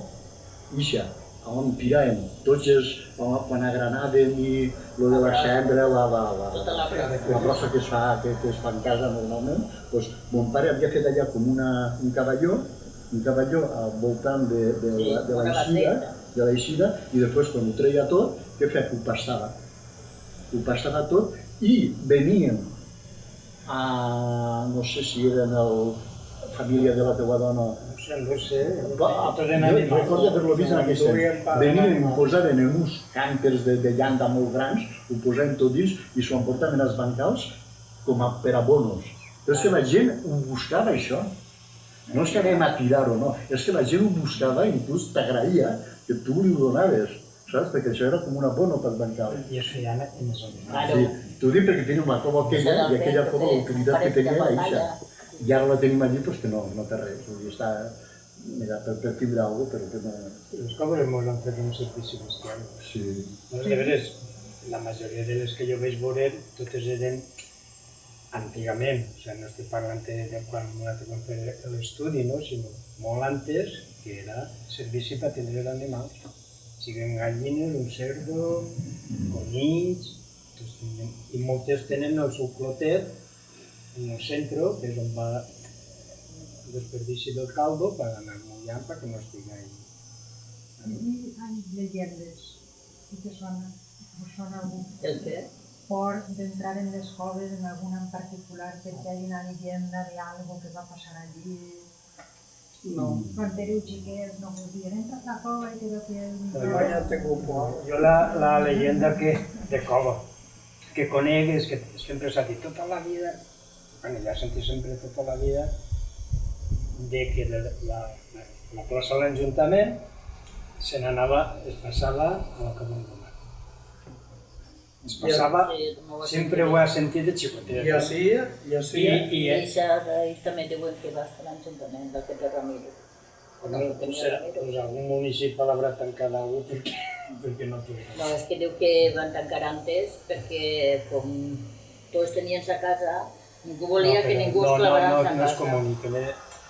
ixa, on tiràvem tots els, quan agranàvem i lo de la cendra, la brossa que es fa en casa normalment, doncs mon pare havia fet allà com un cavalló al voltant de l'eixida, i després quan ho treia tot, què feia? Ho pastava tot i veníem a, no sé si eren la família de la teua dona, No sé, recordo haver-lo vist en aquest temps. Venien i ho posaven en uns cànters de llanda molt grans, ho posaven tot dins i s'ho emportaven als bancals com per a bonos. Però és que la gent ho buscava, això. No és que anem a tirar-ho, no. És que la gent ho buscava i inclús t'agraïa que tu li ho donaves, saps? Perquè això era com un abono pel bancal. I es feien en les zones. Sí, t'ho dic perquè tenim la cova aquella i aquella cova l'utilitat que tenia era eixa. I ara la tenim allí, doncs que no té res. Vull dir, està, mira, per tindre alguna cosa, però que no... Les coves molt han fet un servici bestial. Sí. De veres, la majoria de les que jo vaig veure, totes eren antigament. O sigui, no estic parlant de quan vam fer l'estudi, no? Sinó molt antes, que era servici per atendre els animals. Siguin gallines, un cerdo, conills, I moltes tenen el seu clotet en el centre, que és on va el desperdici del caldo, per anar mullant perquè no estigui ahí. I hay leyendas. ¿Y te suena? ¿O suena algún? El què? Por de entrar en las coves en alguna en particular, porque hay una leyenda de algo que va a pasar allí. No. Cuando éreu xiquets no podien entrar a la cova i te feien... No, ja tengo por. Jo la leyenda de cova que conec és que sempre s'ha dit tota la vida, bueno, ja he sentit sempre tota la vida, de que la plaça de l'Ajuntament se n'anava, es passava a la cova de mar. Es passava, sempre ho he sentit de xicotet. I així, I això també diuen que va estar a l'Ajuntament, del que té Ramiro. Pues algun municipi l'haurà tancat algú perquè no té. No, és que diu que van tancar antes perquè com tots tenien sa casa, ningú volia que ningú es clavara en sa casa. No es comunica.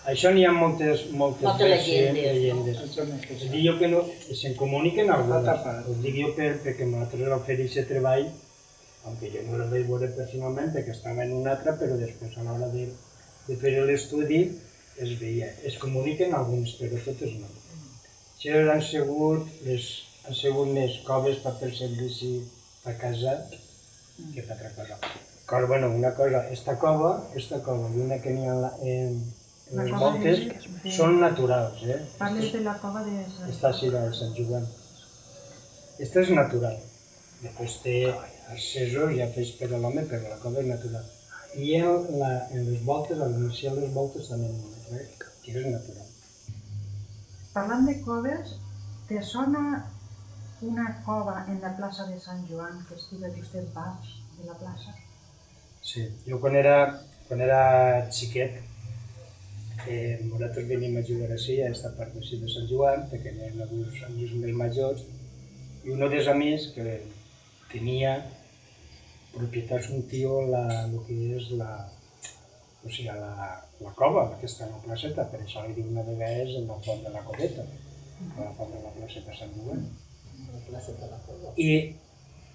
Això n'hi ha moltes llegendes. Us dic jo que no, se'n comuniquen algunes. Us dic jo perquè nosaltres al fer aquest treball, aunque jo no el vaig veure personalment perquè estava en un altre, però després a l'hora de fer l'estudi es veia. Es comuniquen algunes, però totes no. Això han sigut més coves per fer servici a casa que per altra cosa. Però, bueno, una cosa, esta cova i una que n'hi ha en les voltes són naturals, Parles de la cova de... Esta sí, la de Sant Joan. Esta és natural. Després té accessos ja fets per a l'home, però la cova és natural. I en les voltes, a l'iniciar les voltes també que és natural. Parlant de coves, te sona una cova en la plaça de Sant Joan que estigui justet baix de la plaça? Sí, jo quan era xiquet, nosaltres venim a jugar així, a aquesta part de Sant Joan, perquè hi havia alguns amics més majors, i un dels amics que tenia propietats un tio el que és la cova, que està a la placeta, per això li diu una vegada en la font de la Coveta, a la font de la placeta Sant Joan.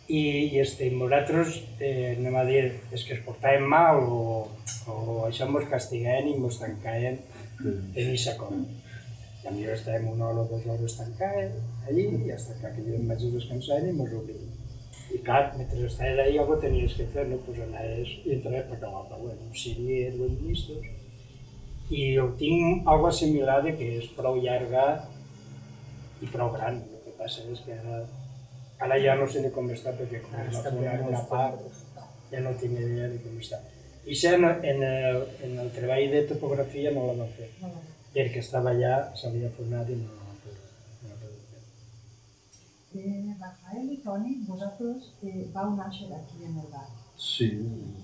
I nosaltres anem a dir que es portàvem mal o això ens castigaven i ens tancaven en aquesta cova. I a mi estàvem una hora o 2 hores tancats allí i fins que aquells majors descansaven i ens obrien. I clar, mentre estaves allà algo tenies que fer, no? Pues anaves i entraves per cada altra, un sirier, ben llistos. I jo tinc algo similar de que és prou llarga i prou gran. El que passa és que ara ja no sé ni com està, perquè com es va fer una part, ja no tinc idea de com està. I això en el treball de topografia no la vam fer, perquè estava allà, s'havia format i no la vam fer. Rafael i Toni, vosaltres vau néixer aquí en el bar. Sí.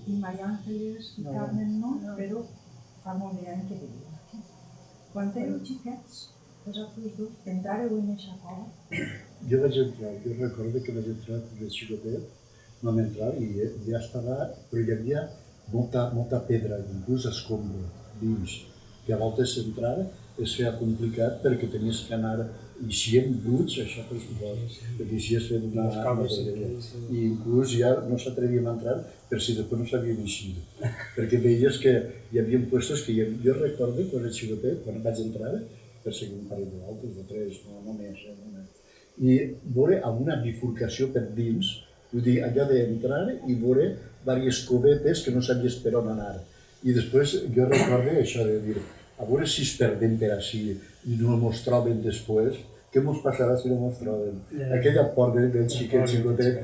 I Maria Ángeles i Carmen no, però fa molt d'any que vivim aquí. Quan éreu xiquets, vosaltres dos, entrareu en aquesta cova? Jo vaig entrar, jo recordo que vaig entrar de xicotet, vam entrar i ja estava, però hi havia molta pedra, inclús escombro, dins, que a voltes entrar es feia complicat perquè tenies que anar eixint bruts, això per suposo, perquè així es feia una pedra. I inclús ja no s'atrevíem a entrar per si després no sabíem eixir, perquè veies que hi havia puestos que jo recordo quan era xicotet, quan vaig entrar, per seguir un parell de voltes, de 3, no més, i veure alguna bifurcació per dins, vull dir, allò d'entrar i veure diverses covetes que no sabies per on anar. I després jo recordo això de dir, a veure si es perdem per així i no ens troben després, què ens passarà si no ens troben? Aquella por del xicotet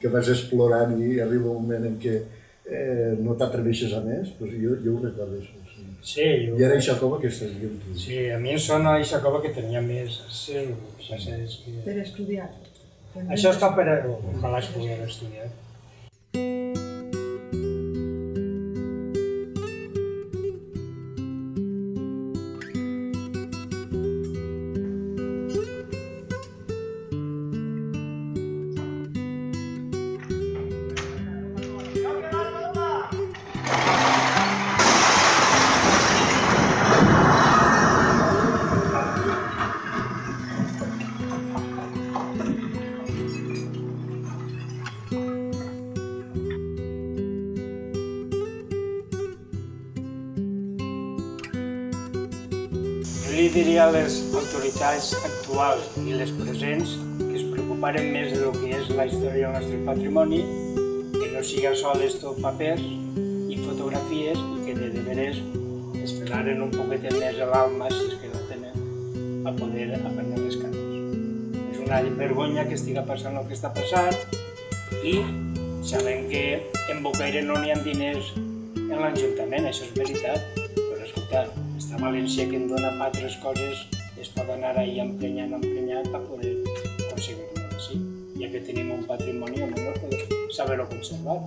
que vas explorant i arriba un moment en què no t'atreveixes a més, jo ho recordo això. Sí, I era aquesta cova que estàs dient tu. Sí, a mi em sona aquesta cova que tenia més accessos. Per estudiar. Això està per poder estudiar. li diria a les autoritats actuals i les presents que es preocuparen més del que és la història del nostre patrimoni, que no siga sols tot papers i fotografies i que de veres es pelaren un poquet més l'alma, si és que la tenen, a poder apanyar les cames. És una vergonya que estiga passant el que està passant i sabem que en Bocaire no n'hi ha diners en l'Ajuntament, això és veritat, però escolta, esta València que en dona per altres coses es pot anar ahí emprenyant per poder aconseguir-ho així, ja que tenim un patrimoni, almenys podem saber-ho conservar.